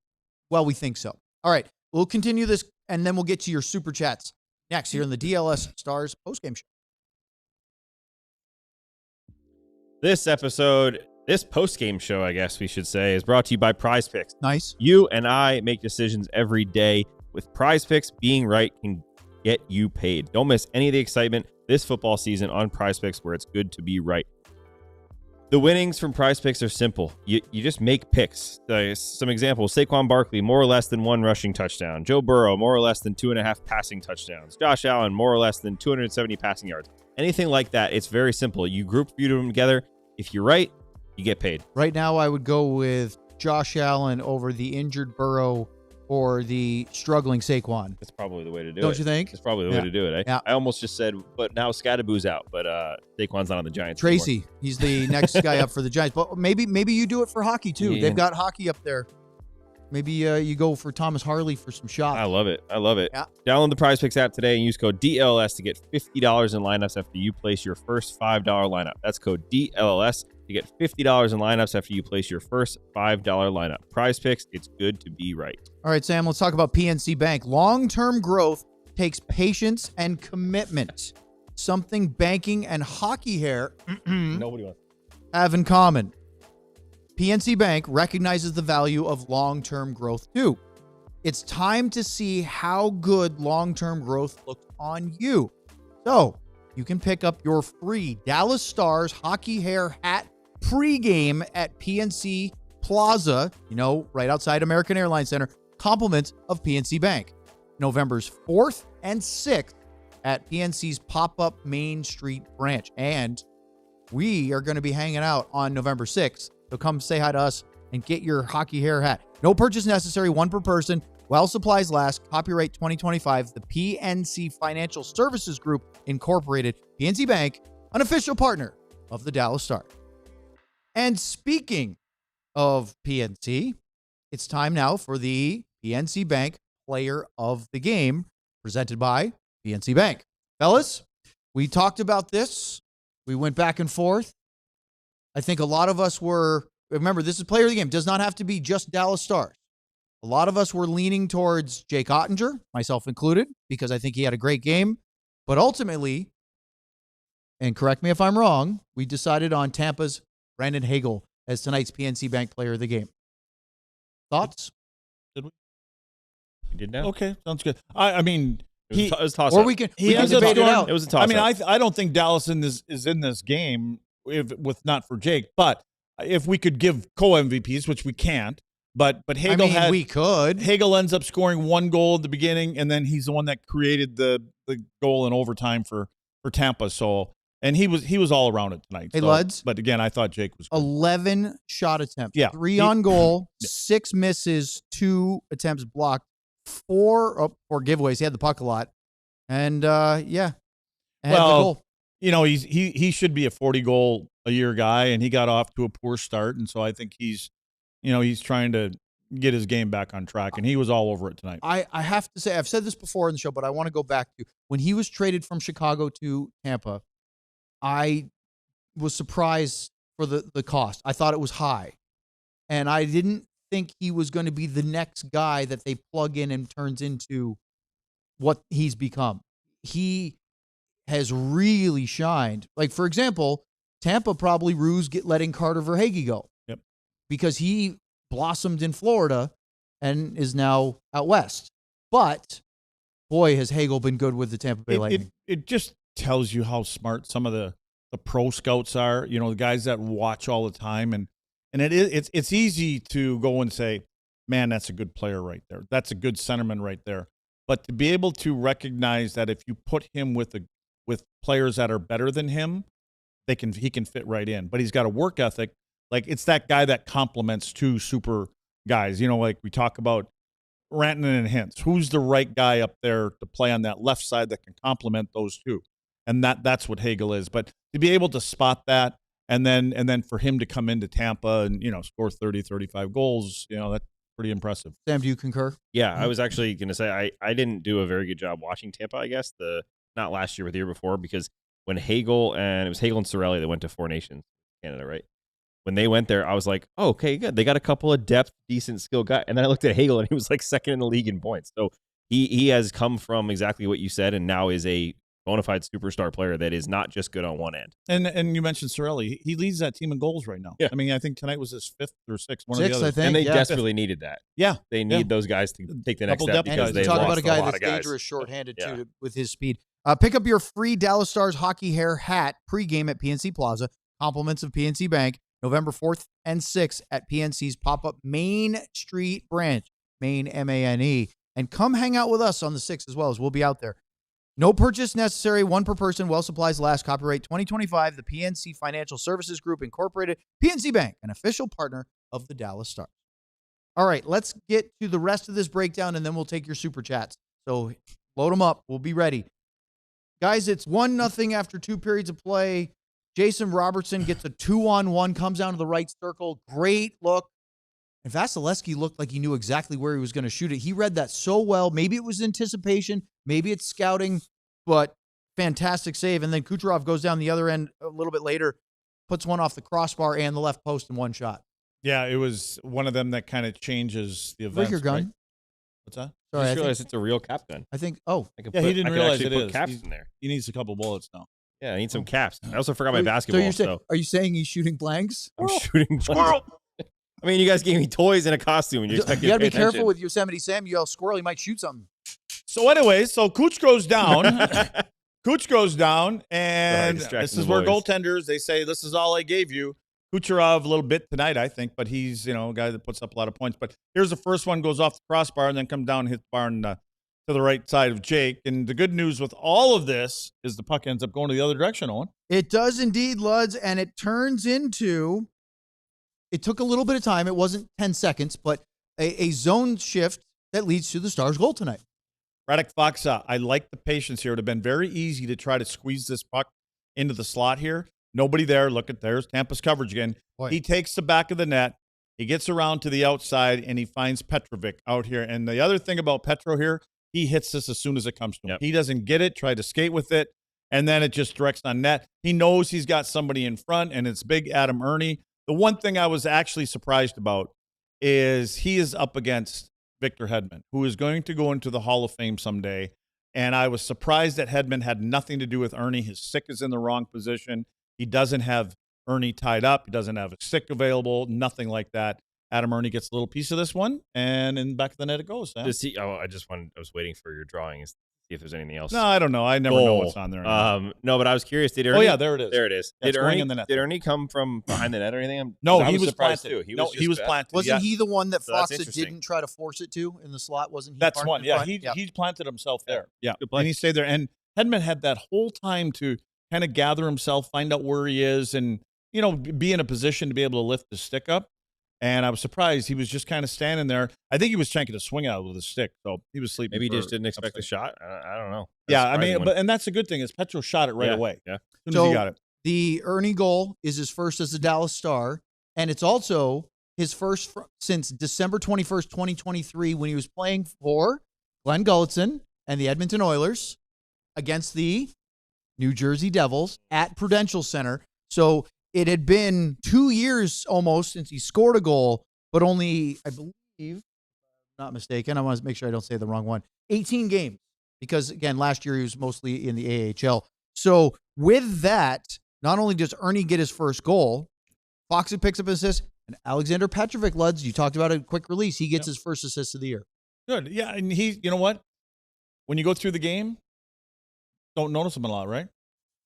well, we think so. All right, we'll continue this, and then we'll get to your super chats next here in the DLS Stars postgame show. This postgame show, I guess we should say, is brought to you by Prize Picks. Nice. You and I make decisions every day. With Prize Picks, being right can get you paid. Don't miss any of the excitement this football season on Prize Picks, where it's good to be right. The winnings from Prize Picks are simple. You just make picks. Some examples: Saquon Barkley, more or less than 1 rushing touchdown. Joe Burrow, more or less than 2.5 passing touchdowns. Josh Allen, more or less than 270 passing yards. Anything like that, it's very simple. You group few of them together. If you're right, you get paid. Right now, I would go with Josh Allen over the injured Burrow or the struggling Saquon. That's probably the way to do it. Don't you think? That's probably the way to do it. I almost just said, but now Scadaboo's out, but Saquon's not on the Giants Tracy, anymore. He's the next guy up for the Giants. But maybe you do it for hockey, too. Yeah. They've got hockey up there. Maybe you go for Thomas Harley for some shots. I love it. Yeah. Download the Prize Picks app today and use code DLS to get $50 in lineups after you place your first $5 lineup. That's code DLS to get $50 in lineups after you place your first $5 lineup. Prize Picks, it's good to be right. All right, Sam, let's talk about PNC Bank. Long-term growth takes patience and commitment. Something banking and hockey hair Nobody wants have in common. PNC Bank recognizes the value of long-term growth too. It's time to see how good long-term growth looks on you. So you can pick up your free Dallas Stars hockey hair hat pregame at PNC Plaza, right outside American Airlines Center, compliments of PNC Bank. November's 4th and 6th at PNC's pop-up Main Street branch. And we are going to be hanging out on November 6th. So come say hi to us and get your hockey hair hat. No purchase necessary, 1 per person. While supplies last. Copyright 2025. The PNC Financial Services Group, Incorporated. PNC Bank, an official partner of the Dallas Stars. And speaking of PNC, it's time now for the PNC Bank Player of the Game, presented by PNC Bank. Fellas, we talked about this. We went back and forth. I think a lot of us remember, this is Player of the Game. It does not have to be just Dallas Stars. A lot of us were leaning towards Jake Oettinger, myself included, because I think he had a great game. But ultimately, and correct me if I'm wrong, we decided on Tampa's Brandon Hagel as tonight's PNC Bank Player of the Game. Thoughts? Did we? You did now? Okay, sounds good. I mean, it was a toss or up. we can ends up debate it doing- out. It was a toss I mean, up. I don't think Dallas is in this game with not for Jake, but if we could give co-MVPs, which we can't, but Hagel we could. Hagel ends up scoring 1 goal at the beginning, and then he's the one that created the goal in overtime for Tampa. So, and he was all around it tonight. Hey, so, Luds. But again, I thought Jake was good. 11 shot attempts. Yeah. 3 on goal, 6 misses, 2 attempts blocked, 4 giveaways. He had the puck a lot. And had the goal. He should be a 40-goal a year guy, and he got off to a poor start, and so I think he's trying to get his game back on track, and he was all over it tonight. I have to say, I've said this before in the show, but I want to go back to when he was traded from Chicago to Tampa. I was surprised for the cost. I thought it was high, and I didn't think he was going to be the next guy that they plug in and turns into what he's become. He has really shined. Like, for example, Tampa probably rues letting Carter Verhaeghe go. Yep. Because he blossomed in Florida and is now out west. But, boy, has Hagel been good with the Tampa Bay Lightning. It just tells you how smart some of the the pro scouts are, the guys that watch all the time. And it's easy to go and say, man, that's a good player right there. That's a good centerman right there. But to be able to recognize that if you put him with players that are better than him, he can fit right in. But he's got a work ethic. Like, it's that guy that complements two super guys. Like we talk about Rantanen and Hintz. Who's the right guy up there to play on that left side that can complement those two? And that's what Hagel is. But to be able to spot that, and then for him to come into Tampa and score 30, 35 goals, that's pretty impressive. Sam, do you concur? Yeah, I was actually going to say I didn't do a very good job watching Tampa, I guess, not last year, but the year before, because when Hagel and Cirelli that went to Four Nations, Canada, right? When they went there, I was like, oh, okay, good. They got a couple of depth, decent skill guys. And then I looked at Hagel, and he was like second in the league in points. So he has come from exactly what you said, and now is a bona fide superstar player that is not just good on one end. And you mentioned Cirelli. He leads that team in goals right now. Yeah. I mean, I think tonight was his 5th or 6th. One Sixth, of the others. I think. And they yeah. desperately needed that. Yeah. They need those guys to take the next step because they talk lost about a guy lot that's of guys. dangerous shorthanded too with his speed. Pick up your free Dallas Stars hockey hair hat pregame at PNC Plaza. Compliments of PNC Bank. November 4th and 6th at PNC's pop-up Main Street branch, Main, M-A-N-E. And come hang out with us on the 6th as well, as we'll be out there. No purchase necessary, one per person, while supplies last. Copyright 2025, the PNC Financial Services Group, Incorporated. PNC Bank, an official partner of the Dallas Stars. All right, let's get to the rest of this breakdown, and then we'll take your super chats. So load them up. We'll be ready. Guys, it's 1-0 after 2 periods of play. Jason Robertson gets a 2-on-1, comes down to the right circle. Great look. And Vasilevskiy looked like he knew exactly where he was going to shoot it. He read that so well. Maybe it was anticipation. Maybe it's scouting. But fantastic save. And then Kucherov goes down the other end a little bit later, puts one off the crossbar and the left post in one shot. Yeah, it was one of them that kind of changes the events. Where's your gun? Right? What's that? Sorry, I just realized it's a real cap gun. I think, oh. I could he didn't realize it put is. caps in there. He needs a couple bullets now. Yeah, I need some caps. I also forgot my basketball. Are you saying he's shooting blanks? I'm shooting squirrel. I mean, you guys gave me toys and a costume, and you expect me to got to pay be careful attention. with Yosemite Sam. You yell squirrel, he might shoot something. So anyway, Cooch goes down. Cooch goes down, and this is where goaltenders, they say, this is all I gave you. Kucherov a little bit tonight, I think, but he's, a guy that puts up a lot of points. But here's the first one, goes off the crossbar, and then comes down and hits the bar to the right side of Jake. And the good news with all of this is the puck ends up going to the other direction, Owen. It does indeed, Luds, and it turns into, it took a little bit of time. It wasn't 10 seconds, but a zone shift that leads to the Stars' goal tonight. Radek Faksa, I like the patience here. It would have been very easy to try to squeeze this puck into the slot here. Nobody there. Look at there's Tampa's coverage again. Boy. He takes the back of the net. He gets around to the outside, and he finds Petrovic out here. And the other thing about Petro here, he hits this as soon as it comes to him. Yep. He doesn't get it, try to skate with it, and then it just directs on net. He knows he's got somebody in front, and it's big Adam Erne. The one thing I was actually surprised about is he is up against Victor Hedman, who is going to go into the Hall of Fame someday. And I was surprised that Hedman had nothing to do with Erne. His stick is in the wrong position. He doesn't have Erne tied up. He doesn't have a stick available, nothing like that. Adam Erne gets a little piece of this one, and in the back of the net it goes. I was waiting for your drawings. See if there's anything else. No, I don't know. I never know what's on there. No, but I was curious. Did Erne? Oh yeah, there it is. There it is. Yeah, did Erne come from behind the net or anything? No, he was planted. Too. He was planted. Wasn't he the one that Faksa didn't try to force it to in the slot? Wasn't he? That's one. Yeah, he planted himself there. Yeah, and he stayed there. And Hedman had that whole time to kind of gather himself, find out where he is, and be in a position to be able to lift the stick up. And I was surprised he was just kind of standing there. I think he was trying to swing out with a stick, so he was sleeping. Maybe he just didn't expect the shot. I don't know. I mean, and that's a good thing is Petro shot it right away. Yeah, as soon as he got it. The Erne goal is his first as a Dallas Star, and it's also his first since December 21st, 2023, when he was playing for Glenn Gulletson and the Edmonton Oilers against the New Jersey Devils at Prudential Center. So it had been 2 years almost since he scored a goal, but only, I believe, if I'm not mistaken, I want to make sure I don't say the wrong one, 18 games. Because, again, last year he was mostly in the AHL. So with that, not only does Erne get his first goal, Faksa picks up an assist, and Alexander Petrovic, Luds, you talked about a quick release. He gets his first assist of the year. Good. Yeah, and you know what? When you go through the game, don't notice him a lot, right?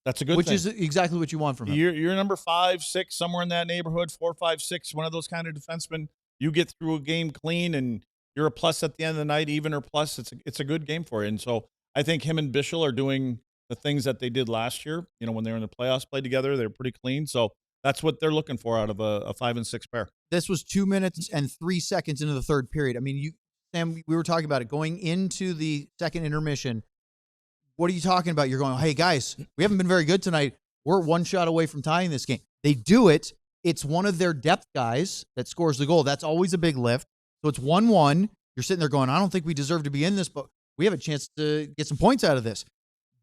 That's a good which thing. is exactly what you want from him. You're number 5, 6, somewhere in that neighborhood, 4, 5, 6, one of those kind of defensemen. You get through a game clean, and you're a plus at the end of the night, even or plus. It's a good game for you. And so I think him and Bischel are doing the things that they did last year. When they were in the playoffs, played together, they're pretty clean. So that's what they're looking for out of a 5 and 6 pair. This was 2 minutes and 3 seconds into the third period. I mean, Sam, we were talking about it going into the second intermission. What are you talking about? You're going, hey, guys, we haven't been very good tonight. We're one shot away from tying this game. They do it. It's one of their depth guys that scores the goal. That's always a big lift. So it's 1-1. You're sitting there going, I don't think we deserve to be in this, but we have a chance to get some points out of this.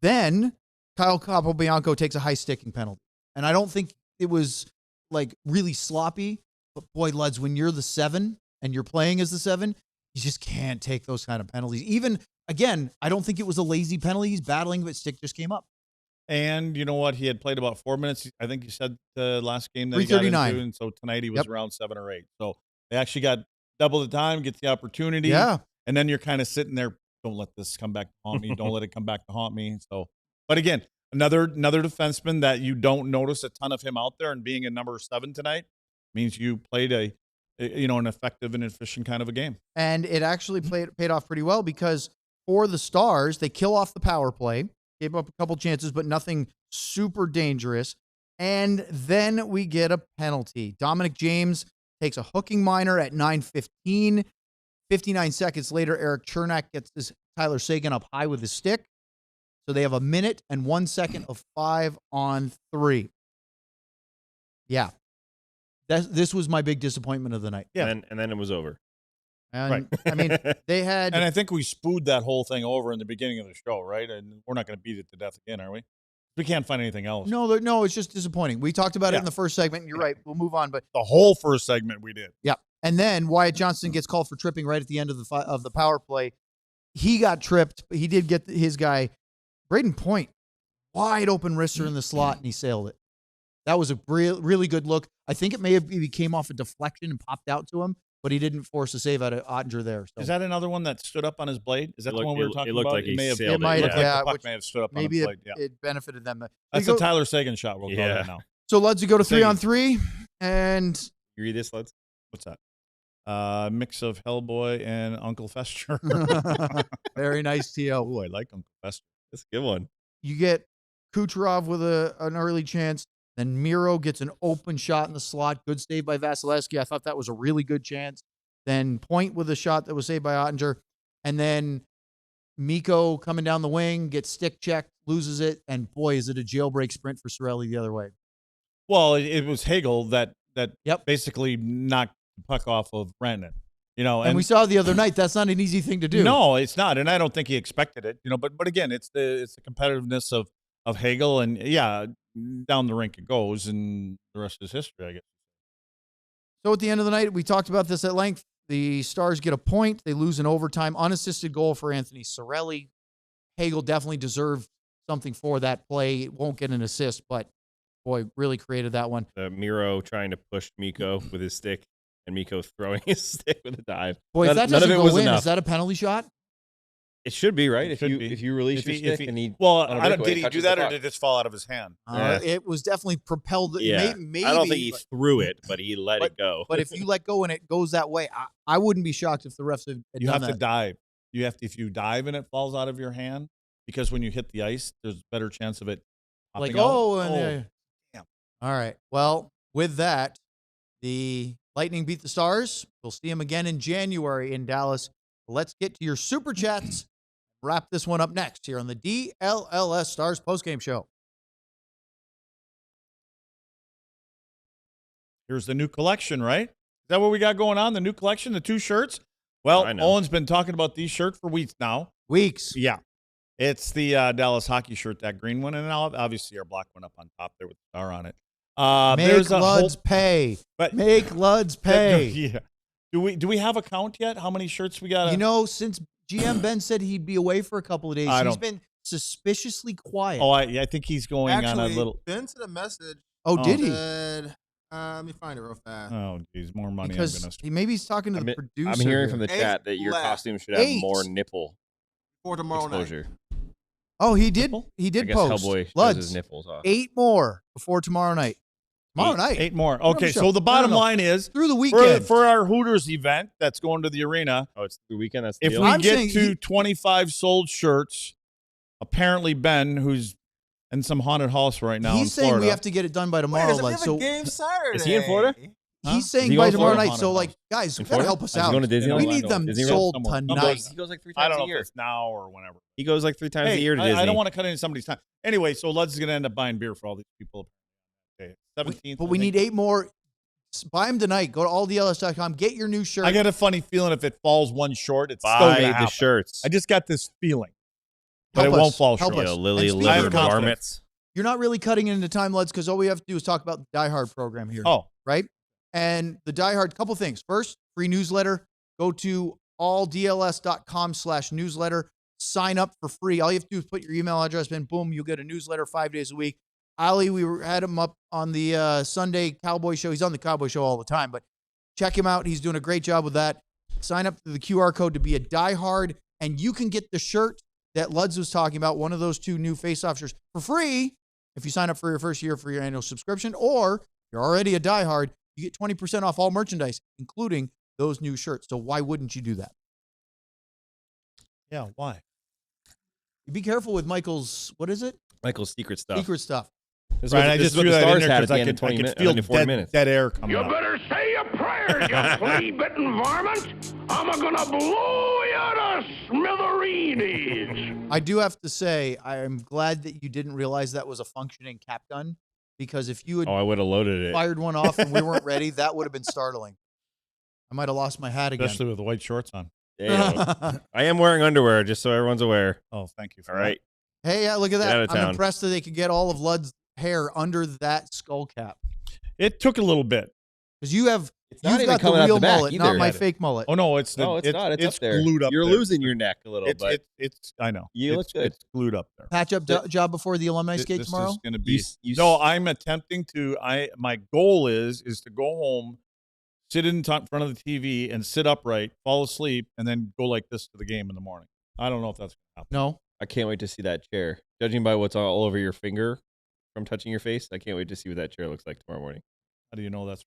Then Kyle Capobianco takes a high sticking penalty. And I don't think it was like really sloppy, but boy, Luds, when you're the 7 and you're playing as the 7, you just can't take those kind of penalties. Even, again, I don't think it was a lazy penalty. He's battling, but stick just came up. And you know what? He had played about 4 minutes. I think you said the last game that he got into, and so tonight he was around 7 or 8. So they actually got double the time, gets the opportunity. Yeah. And then you're kind of sitting there, don't let this come back to haunt me. Don't let it come back to haunt me. So, but again, another defenseman that you don't notice a ton of him out there, and being a number 7 tonight means you played an effective and efficient kind of a game. And it actually paid off pretty well, because for the Stars, they kill off the power play, gave up a couple chances, but nothing super dangerous. And then we get a penalty. Dominic James takes a hooking minor at 9:15. 59 seconds later, Eric Chernak gets this Tyler Seguin up high with his stick. So they have a minute and 1 second of 5-on-3. Yeah. This was my big disappointment of the night. Yeah. And then it was over. And, right. I mean, they had... And I think we spooed that whole thing over in the beginning of the show, right? And we're not going to beat it to death again, are we? We can't find anything else. No, it's just disappointing. We talked about it in the first segment, and you're right. We'll move on. But the whole first segment we did. Yeah. And then Wyatt Johnston gets called for tripping right at the end of the power play. He got tripped, but he did get his guy, Braden Point, wide open wrister in the slot, and he sailed it. That was a really good look. I think it may have came off a deflection and popped out to him, but he didn't force a save out of Oettinger there. So. Is that another one that stood up on his blade? Is that the one we were talking about? Like it may have. It might have. The puck may have stood up on his blade. It benefited them. That's a Tyler Seguin shot. We'll call it now. So let's go to 3-on-3, and you read this, Lutz? What's that? Mix of Hellboy and Uncle Fester. Very nice, T.O. Ooh, I like Uncle Fester. That's a good one. You get Kucherov with an early chance. Then Miro gets an open shot in the slot. Good save by Vasilevskiy. I thought that was a really good chance. Then Point with a shot that was saved by Oettinger. And then Mikko coming down the wing, gets stick checked, loses it. And boy, is it a jailbreak sprint for Cirelli the other way. Well, it was Hagel that basically knocked the puck off of Erne. And we saw the other night, that's not an easy thing to do. No, it's not. And I don't think he expected it. But again, it's the competitiveness of Hagel, and down the rink it goes, and the rest is history, I guess. So at the end of the night, we talked about this at length. The Stars get a point. They lose an overtime unassisted goal for Anthony Cirelli. Hagel definitely deserved something for that play. Won't get an assist, but boy, really created that one. Miro trying to push Mikko with his stick, and Mikko throwing his stick with a dive. Boy, if that doesn't go in, is that a penalty shot? It should be, right? If you release your stick and he... Well, did he do that, or did it just fall out of his hand? It was definitely propelled. Yeah. Maybe, I don't think he threw it, but he let it go. But if you let go and it goes that way, I wouldn't be shocked if the refs had you done have that. to dive. If you dive and it falls out of your hand, because when you hit the ice, there's a better chance of it popping out. Yeah. All right. Well, with that, the Lightning beat the Stars. We'll see them again in January in Dallas. Let's get to your Super Chats. Wrap this one up next here on the DLLS Stars postgame show. Here's the new collection, right? Is that what we got going on? The new collection, the 2 shirts? Well, Owen's been talking about these shirts for weeks now. Yeah. It's the Dallas hockey shirt, that green one, and obviously our black one up on top there with the star on it. Make Luds pay. Make Luds pay. Yeah. Do we have a count yet? How many shirts we got? Since GM Ben said he'd be away for a couple of days, he's been suspiciously quiet. Oh, I think he's going on a little. Ben sent a message. Oh, did he? Let me find it real fast. Oh, geez, more money. Because maybe he's talking to the producer. I'm hearing from the chat that your costume should have more nipple for tomorrow exposure. night. Oh, he did. Nipple? He I did guess post. Hellboy shows Luds, his nipples off. 8 more before tomorrow night. Tomorrow night. 8 more. Okay, sure. so the bottom No. line is Through the weekend. for our Hooters event that's going to the arena, Oh, it's the weekend. That's the if deal? we I'm get saying to 25 sold shirts, apparently Ben, who's in some haunted house right now in He's saying Florida. we have to get it done by tomorrow. Wait, Lud. we have So a game Saturday. Is he in Florida? Huh? he's Is saying he by going tomorrow Florida? night. So, like, guys, In we gotta Florida? help us Is he out. going to Disneyland? We Orlando. need them Disney sold somewhere. tonight. He goes like 3 I times don't know a if year. it's now or whenever. He goes like 3 times a Hey, year to Disney. I don't want to cut into somebody's time. Anyway, so Lud's is going to end up buying beer for all these people. Okay, 17th. But we need 8 more. Buy them tonight. Go to alldls.com. Get your new shirt. I got a funny feeling if it falls one short, it's still Buy going to the happen. shirts. I just got this feeling. But Help it us. won't fall Help short. us. Yo, Lily And speaking liver of confidence- varmints. You're not really cutting it into time, Luds, because all we have to do is talk about the Die Hard program here. Oh, Right? And the Die Hard, couple things. First, free newsletter. Go to alldls.com/newsletter. Sign up for free. All you have to do is put your email address in. Boom, you'll get a newsletter 5 days a week. Ali, had him up on the Sunday Cowboy Show. He's on the Cowboy Show all the time, but check him out. He's doing a great job with that. Sign up to the QR code to be a Die Hard, and you can get the shirt that Luds was talking about, one of those 2 new face-off shirts, for free if you sign up for your first year for your annual subscription, or you're already a Die Hard, you get 20% off all merchandise, including those new shirts. So why wouldn't you do that? yeah, why? Be careful with Michael's, what is it? Michael's secret stuff. Secret stuff. This is Right, what, I this just is what threw the that in Stars there had at because the I end of could 20 feel minutes. 40 minutes. dead air coming You up. better say a prayer, you flea-bitten varmint. I'm gonna blow you to smithereens. I do have to say, I'm glad that you didn't realize that was a functioning cap gun, because if you had Oh, I would have loaded it. fired one off and we weren't ready, that would have been startling. I might have lost my hat again. Especially with the white shorts on. Damn. I am wearing underwear, just so everyone's aware. Oh, thank you for All right. Hey, look at Get out that. of I'm town. impressed that they could get all of Lud's hair under that skull cap. that. It took a little bit. Because you've not even got the coming out real the back mullet, either. not my Got it. fake mullet. Oh, no, it's No, it's not. It's up there. glued up You're there. losing your neck a little, but It's I know. You look good. It's glued up there. Patch up job before the alumni skate This tomorrow? is going to be. you No, I'm attempting to. My goal is to go home, sit in front of the TV, and sit upright, fall asleep, and then go like this to the game in the morning. I don't know if that's going to happen. No. I can't wait to see that chair. Judging by what's all over your finger from touching your face, I can't wait to see what that chair looks like tomorrow morning. How do you know that's?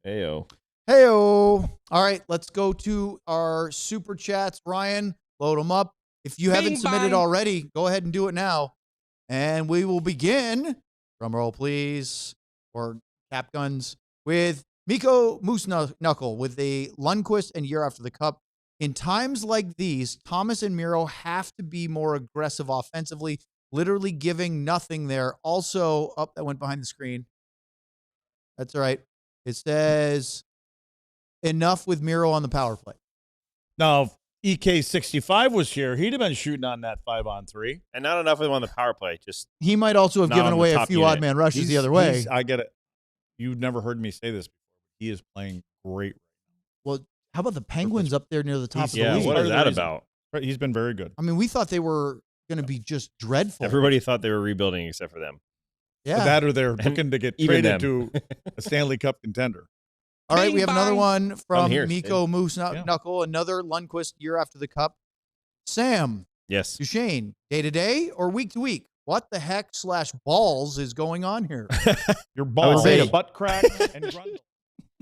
Heyo. Heyo. All right, let's go to our super chats. Ryan, load them up. If you haven't submitted already, go ahead and do it now. And we will begin, drum roll please, or cap guns, with Mikko Moose Knuckle with the Lundqvist and Year After the Cup. In times like these, Thomas and Miro have to be more aggressive offensively, literally giving nothing there. Also, that went behind the screen. That's all right. It says enough with Miro on the power play. Now, if EK65 was here, he'd have been shooting on that 5-on-3. And not enough of them on the power play. Just He might also have Not given on the away a top few unit. odd man rushes the other way. I get it. You've never heard me say this before. He is playing great. Well, how about the Penguins up there near the top of the yeah, league? what Part is of the that reason. about? He's been very good. I mean, we thought they were going to be just dreadful. Everybody thought they were rebuilding except for them. Yeah. That or they're looking to get even traded them. to a Stanley Cup contender. All right, we have another one from here, Mikko Moose Yeah. Knuckle, another Lundqvist Year After the Cup. Sam Yes. Duchesne, day to day or week to week? What the heck / balls is going on here? Your balls, say- butt crack, and grundle.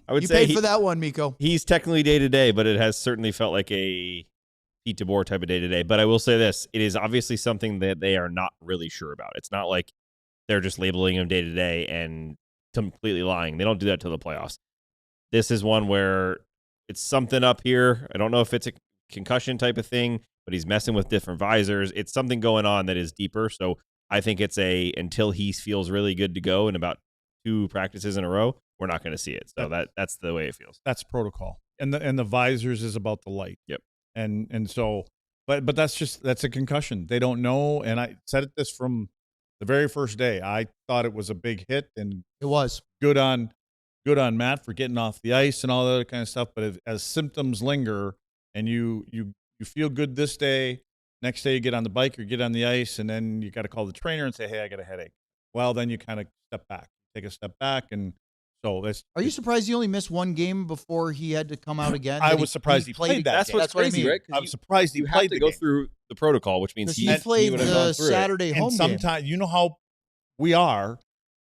I would You say paid for that one, Mikko. he's technically day to day, but it has certainly felt like a Pete DeBoer type of day to day. But I will say this: it is obviously something that they are not really sure about. It's not like they're just labeling him day to day and completely lying. They don't do that till the playoffs. This is one where it's something up here. I don't know if it's a concussion type of thing, but he's messing with different visors. It's something going on that is deeper. So I think it's until he feels really good to go in about 2 practices in a row, we're not going to see it. So that's the way it feels. That's protocol. And the visors is about the light. Yep. And so, but that's a concussion. They don't know. And I said this from the very first day. I thought it was a big hit, and It was. good on Matt for getting off the ice and all that other kind of stuff. But as symptoms linger and you feel good this day, next day you get on the bike or get on the ice, and then you got to call the trainer and say, hey, I got a headache. Well, then you kind of take a step back and So Are you surprised he only missed one game before he had to come out again? I was surprised he played that. That's game. what's That's what I crazy, mean. right? I was surprised he You have played to the go game. through the protocol, which means He played would have the gone through it. Saturday home And game. sometimes, you know how we are.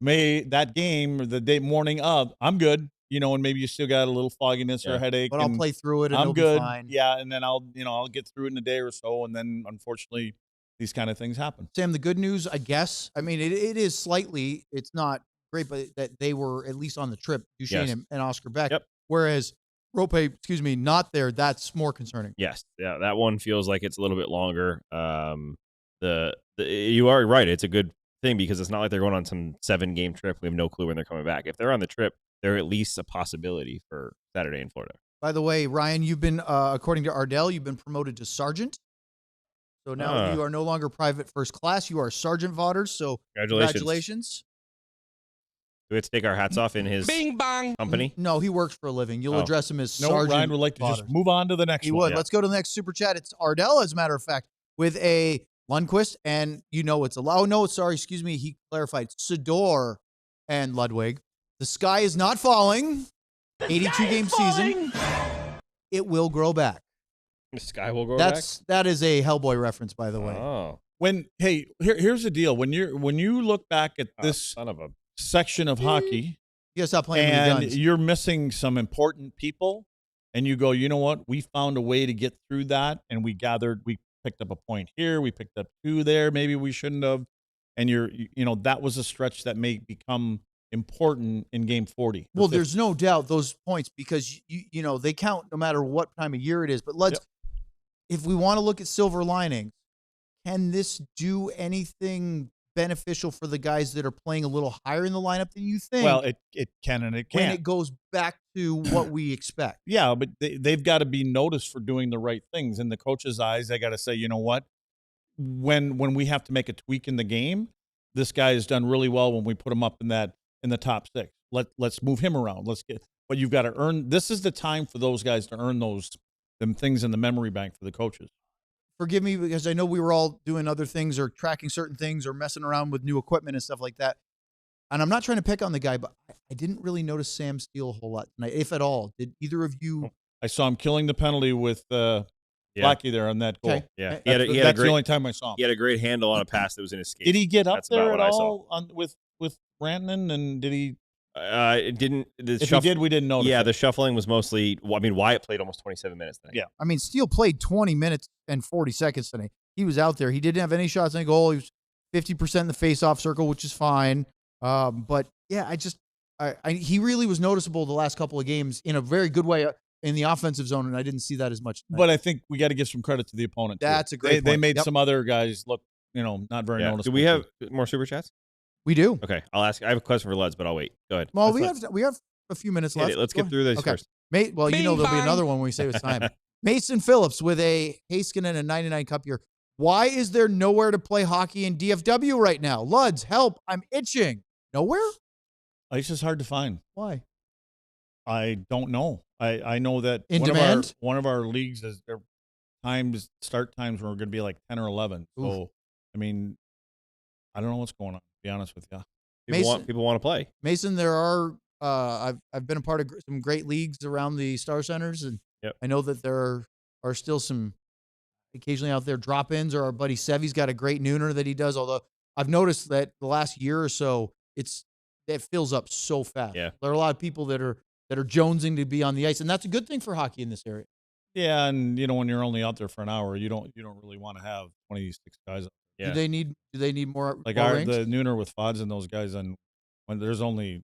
That game or the day morning of, I'm good. And maybe you still got a little fogginess or a headache. But I'll and play through it and I'm it'll good. be fine. Yeah, and then I'll get through it in a day or so, and then unfortunately, these kind of things happen. Sam, the good news, I guess, I mean, it is slightly, it's not great, but that they were at least on the trip, Duchesne and Oscar Beck. Yep. Whereas Rope, not there. That's more concerning. Yes, yeah, that one feels like it's a little bit longer. You are right; it's a good thing because it's not like they're going on some 7-game trip. We have no clue when they're coming back. If they're on the trip, they're at least a possibility for Saturday in Florida. By the way, Ryan, you've been, according to Ardell, you've been promoted to sergeant. So now you are no longer private first class. You are Sergeant Vodders. So congratulations. Do we have to take our hats off in his company? No, he works for a living. You'll address him as Sergeant. Ryan would like to just move on to the next one. He would. Let's go to the next super chat. It's Ardell, as a matter of fact, with a Lundqvist, and it's a he clarified Sador and Ludwig. The sky is not falling. 82-game season. It will grow back. The sky will grow back? That is a Hellboy reference, by the way. Oh. Here's the deal. When you look back at this section of hockey, you gotta stop playing and with guns. You're missing some important people, and you go, you know what? We found a way to get through that, and we picked up a point here, we picked up 2 there, maybe we shouldn't have, and that was a stretch that may become important in game 40. Well, there's no doubt those points because they count no matter what time of year it is. But if we want to look at silver linings, can this do anything beneficial for the guys that are playing a little higher in the lineup than you think? Well, it can and it can't. When it goes back to what we expect. Yeah, but they've got to be noticed for doing the right things. In the coach's eyes, they got to say, you know what? When we have to make a tweak in the game, this guy has done really well when we put him up in the top 6. Let's move him around. But you've got to earn. This is the time for those guys to earn them things in the memory bank for the coaches. Forgive me because I know we were all doing other things or tracking certain things or messing around with new equipment and stuff like that. And I'm not trying to pick on the guy, but I didn't really notice Sam Steele a whole lot tonight, if at all. Did either of you? I saw him killing the penalty with Blackie there on that goal. Okay. Yeah, that's the only time I saw him. He had a great handle on a pass that was in his skate. Did he get up That's there about at what I all with Brandon? And did he? It didn't. If he did, we didn't notice. Yeah, it. The shuffling was mostly. Wyatt played almost 27 minutes tonight. Yeah, I mean, Steele played 20 minutes and 40 seconds tonight. He was out there. He didn't have any shots on goal. He was 50% in the face-off circle, which is fine. But yeah, he really was noticeable the last couple of games in a very good way in the offensive zone, and I didn't see that as much tonight. But I think we got to give some credit to the opponent. That's a great point. They made some other guys look, not very noticeable. Do we have more super chats? We do. Okay, I'll ask. I have a question for Luds, but I'll wait. Go ahead. Well, we have a few minutes left. Let's get through this first. There'll be another one when we say it's time. Mason Phillips with a Heiskanen and 99 Cup here. Why is there nowhere to play hockey in DFW right now? Luds, help. I'm itching. Nowhere? It's just hard to find. Why? I don't know. I know that one of our leagues is their start times were going to be like 10 or 11. Oof. So, I mean, I don't know what's going on, to be honest with you. People want to play. Mason, there are I've been a part of some great leagues around the Star Centers, and I know that there are still some occasionally out there drop-ins, or our buddy Sevy's got a great nooner that he does, although I've noticed that the last year or so it fills up so fast. Yeah. There are a lot of people that are jonesing to be on the ice, and that's a good thing for hockey in this area. Yeah, and when you're only out there for an hour, you don't really want to have 26 guys up there. Yeah. Do they need more like more rinks? the nooner with Fods and those guys, and when there's only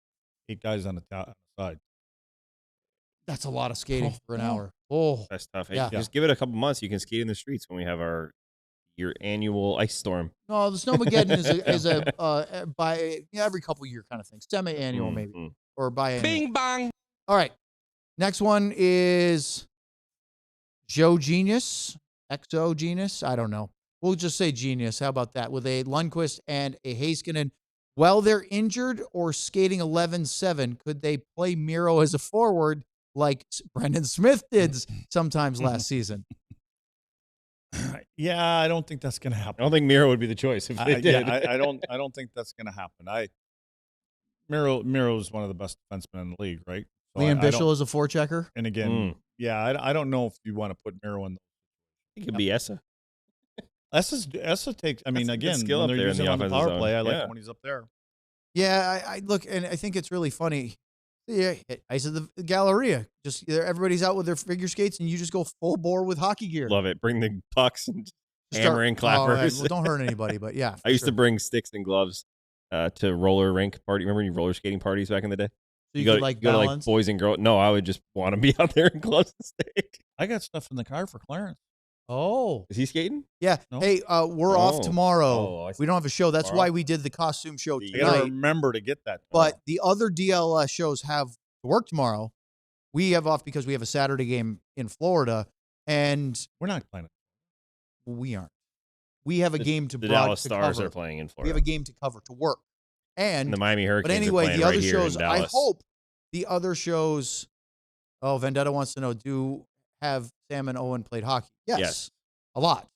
8 guys on the side. That's a lot of skating for an hour. Oh, that's tough. Yeah. Just give it a couple months. You can skate in the streets when we have your annual ice storm. No, the Snowmageddon is a by every couple year kind of thing. Semi-annual maybe, or biannual. Bing bang. All right. Next one is Joe Genius, XO Genius. I don't know. We'll just say Genius. How about that? With a Lundqvist and a Heiskanen. While they're injured or skating 11-7, could they play Miro as a forward like Brendan Smith did sometimes last season? Yeah, I don't think that's going to happen. I don't think Miro would be the choice if they did. I don't think that's going to happen. Miro's one of the best defensemen in the league, right? So Liam I Bichel don't- is a forechecker. And again, I don't know if you want to put Miro in. It could be Essa. Essa takes. I mean, That's a good again, skill when up they're there in using the him on the offensive power zone. play, I like Yeah. him when he's up there. Yeah, I look, and I think it's really funny. Yeah, I said the Galleria. Just everybody's out with their figure skates, and you just go full bore with hockey gear. Love it. Bring the pucks and Just hammering clappers. well, don't hurt anybody, but yeah. I used sure. to bring sticks and gloves to roller rink party. Remember any roller skating parties back in the day? So you go, could like go to like balance. boys and girls. No, I would just want to be out there in gloves and stick. I got stuff in the car for Clarence. Oh, Is he skating? yeah. No? Hey, we're off Oh. tomorrow. Oh, I see. We don't have a show. That's Tomorrow? why we did the costume show You I got to tonight. remember to get that. But the other DLS shows have to work tomorrow. We have off because we have a Saturday game in Florida, and we're not playing it. we aren't. We have a game to The broad Dallas to Stars cover. are playing in We Florida. have a game to cover to work. And the Miami Hurricanes But anyway, are playing the right other here in shows, I Dallas. hope the other shows. Oh, Vendetta wants to know: do have Sam and Owen played hockey? Yes, a lot,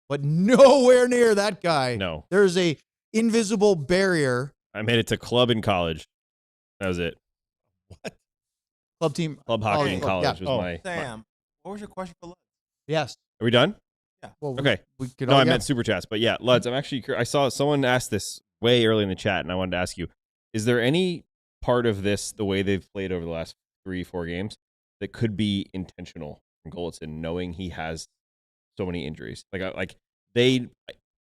but nowhere near that guy. No. There's a invisible barrier. I made it to club in college. That was it. Club team, Club hockey in club, college yeah. was my. Sam, what was your question for Lutz? Yes. Are we done? Well, Okay. We could. No, all I get- meant super chats, but yeah, Luds, I'm actually I saw someone asked this way early in the chat, and I wanted to ask you: is there any part of this, the way they've played over the last 3-4 games, that could be intentional from Golitzin, knowing he has so many injuries? Like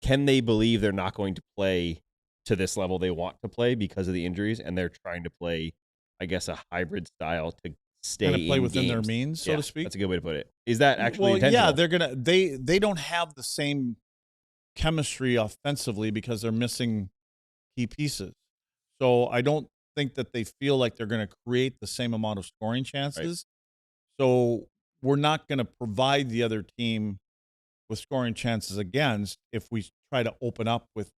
can they believe they're not going to play to this level they want to play because of the injuries, and they're trying to play, I guess, a hybrid style to stay Kind of play in within their games? means, so Yeah, to speak. That's a good way to put it. Is that actually Well, intentional? yeah, they're gonna. They don't have the same chemistry offensively because they're missing key pieces. So I don't think that they feel like they're going to create the same amount of scoring chances. So we're not going to provide the other team with scoring chances against if we try to open up with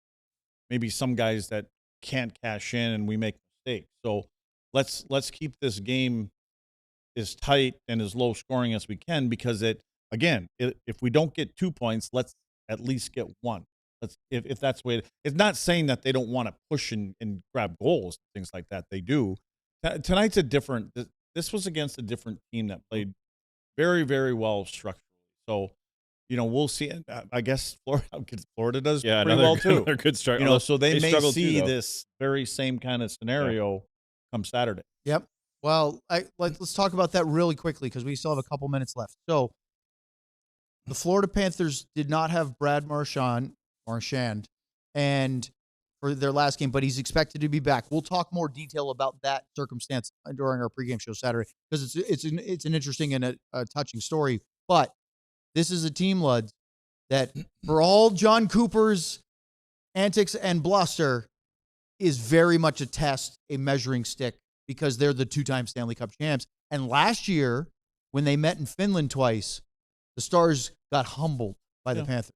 maybe some guys that can't cash in and we make mistakes. So let's keep this game as tight and as low scoring as we can, because if we don't get 2 points, let's at least get one. If that's the way it's not saying that they don't want to push and grab goals, things like that. They do. Tonight's a different. This was against a different team that played very, very well structurally. So, we'll see. I guess Florida does pretty well too. They're good struggle. So they may struggled see too, though. this very same kind of scenario come Saturday. Yep. Well, let's talk about that really quickly because we still have a couple minutes left. So, the Florida Panthers did not have Brad Marchand, and for their last game, but he's expected to be back. We'll talk more detail about that circumstance during our pregame show Saturday because it's an interesting and a touching story. But this is a team, Lud, that for all John Cooper's antics and bluster, is very much a test, a measuring stick, because they're the two-time Stanley Cup champs. And last year, when they met in Finland twice, the Stars got humbled by the Panthers.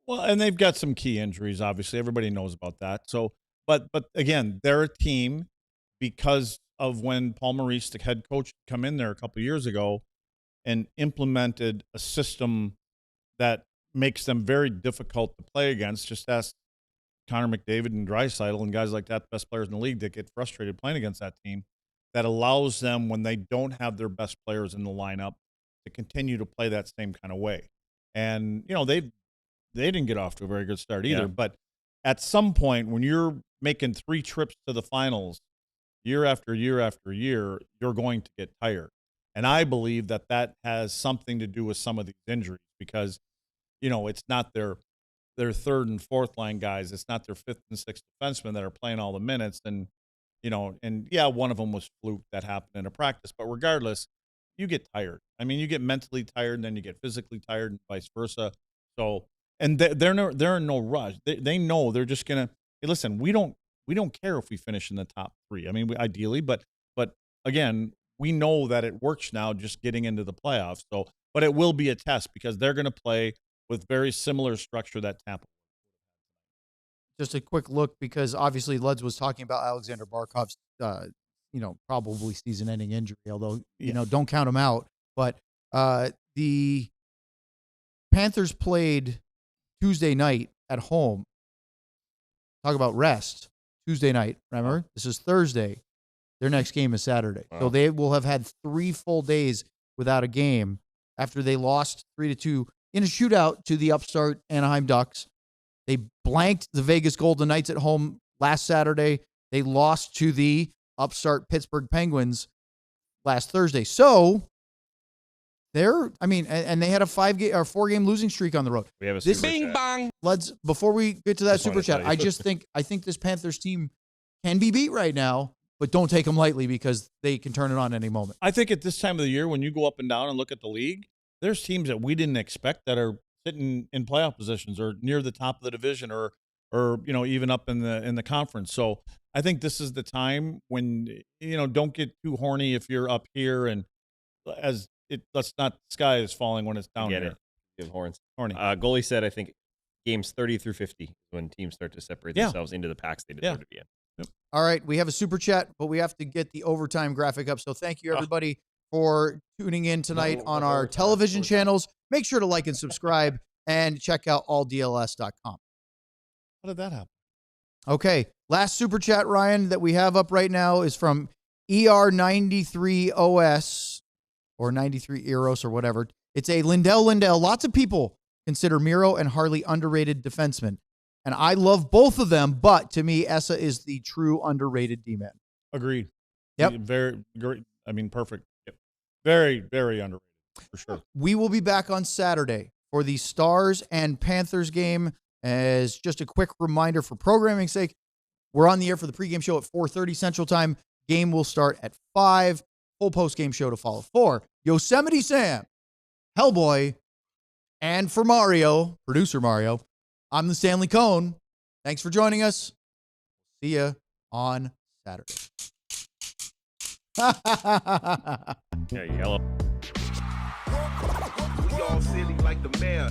Well, and they've got some key injuries, obviously. Everybody knows about that. So, but again, they're a team because of when Paul Maurice, the head coach, come in there a couple of years ago and implemented a system that makes them very difficult to play against. Just ask Connor McDavid and Draisaitl and guys like that, the best players in the league, that get frustrated playing against that team. That allows them, when they don't have their best players in the lineup, to continue to play that same kind of way. And, they didn't get off to a very good start either. Yeah. But at some point, when you're making 3 trips to the finals year after year after year, you're going to get tired. And I believe that has something to do with some of these injuries because, it's not their third and fourth line guys. It's not their fifth and sixth defensemen that are playing all the minutes. And, one of them was fluke that happened in a practice. But regardless, you get tired. I mean, you get mentally tired and then you get physically tired and vice versa. So, and they're in no rush. They know they're just gonna. Hey, listen, we don't care if we finish in the top 3. I mean, ideally, but again, we know that it works now just getting into the playoffs. So, but it will be a test because they're going to play with very similar structure that Tampa. Just a quick look because obviously Luds was talking about Alexander Barkov's, probably season-ending injury. Although don't count him out. But the Panthers played Tuesday night at home. Talk about rest. Tuesday night. Remember, this is Thursday. Their next game is Saturday. Wow. So they will have had 3 full days without a game after they lost 3-2 in a shootout to the upstart Anaheim Ducks. They blanked the Vegas Golden Knights at home last Saturday. They lost to the upstart Pittsburgh Penguins last Thursday. So and they had a 4-game losing streak on the road. We have a This- super Bing chat. bong. Let's, before we get to that Just wanted super to tell chat, you. I think this Panthers team can be beat right now, but don't take them lightly because they can turn it on any moment. I think at this time of the year, when you go up and down and look at the league, there's teams that we didn't expect that are sitting in playoff positions or near the top of the division or even up in the conference. So I think this is the time when, don't get too horny if you're up here and let's not, sky is falling when it's down Get here. it. Give horns. Horny. Goalie said, I think games 30 through 50 is when teams start to separate Yeah. themselves into the packs they deserve to be in. All right, we have a super chat, but we have to get the overtime graphic up. So thank you, everybody, for tuning in tonight on our television channels. Make sure to like and subscribe and check out alldls.com. How did that happen? Okay, last super chat, Ryan, that we have up right now is from ER93OS or 93 Eros or whatever. It's a Lindell. Lots of people consider Miro and Harley underrated defensemen. And I love both of them, but to me, Essa is the true underrated D-man. Agreed. Yep. Very great. Perfect. Yep. Very, very underrated for sure. We will be back on Saturday for the Stars and Panthers game. As just a quick reminder for programming's sake, we're on the air for the pregame show at 4:30 Central Time. Game will start at 5. Full postgame show to follow. For Yosemite Sam, Hellboy, and for Mario, producer Mario, I'm the Stanley Cone. Thanks for joining us. See ya on Saturday. Yeah, yellow. We all silly like the mayor.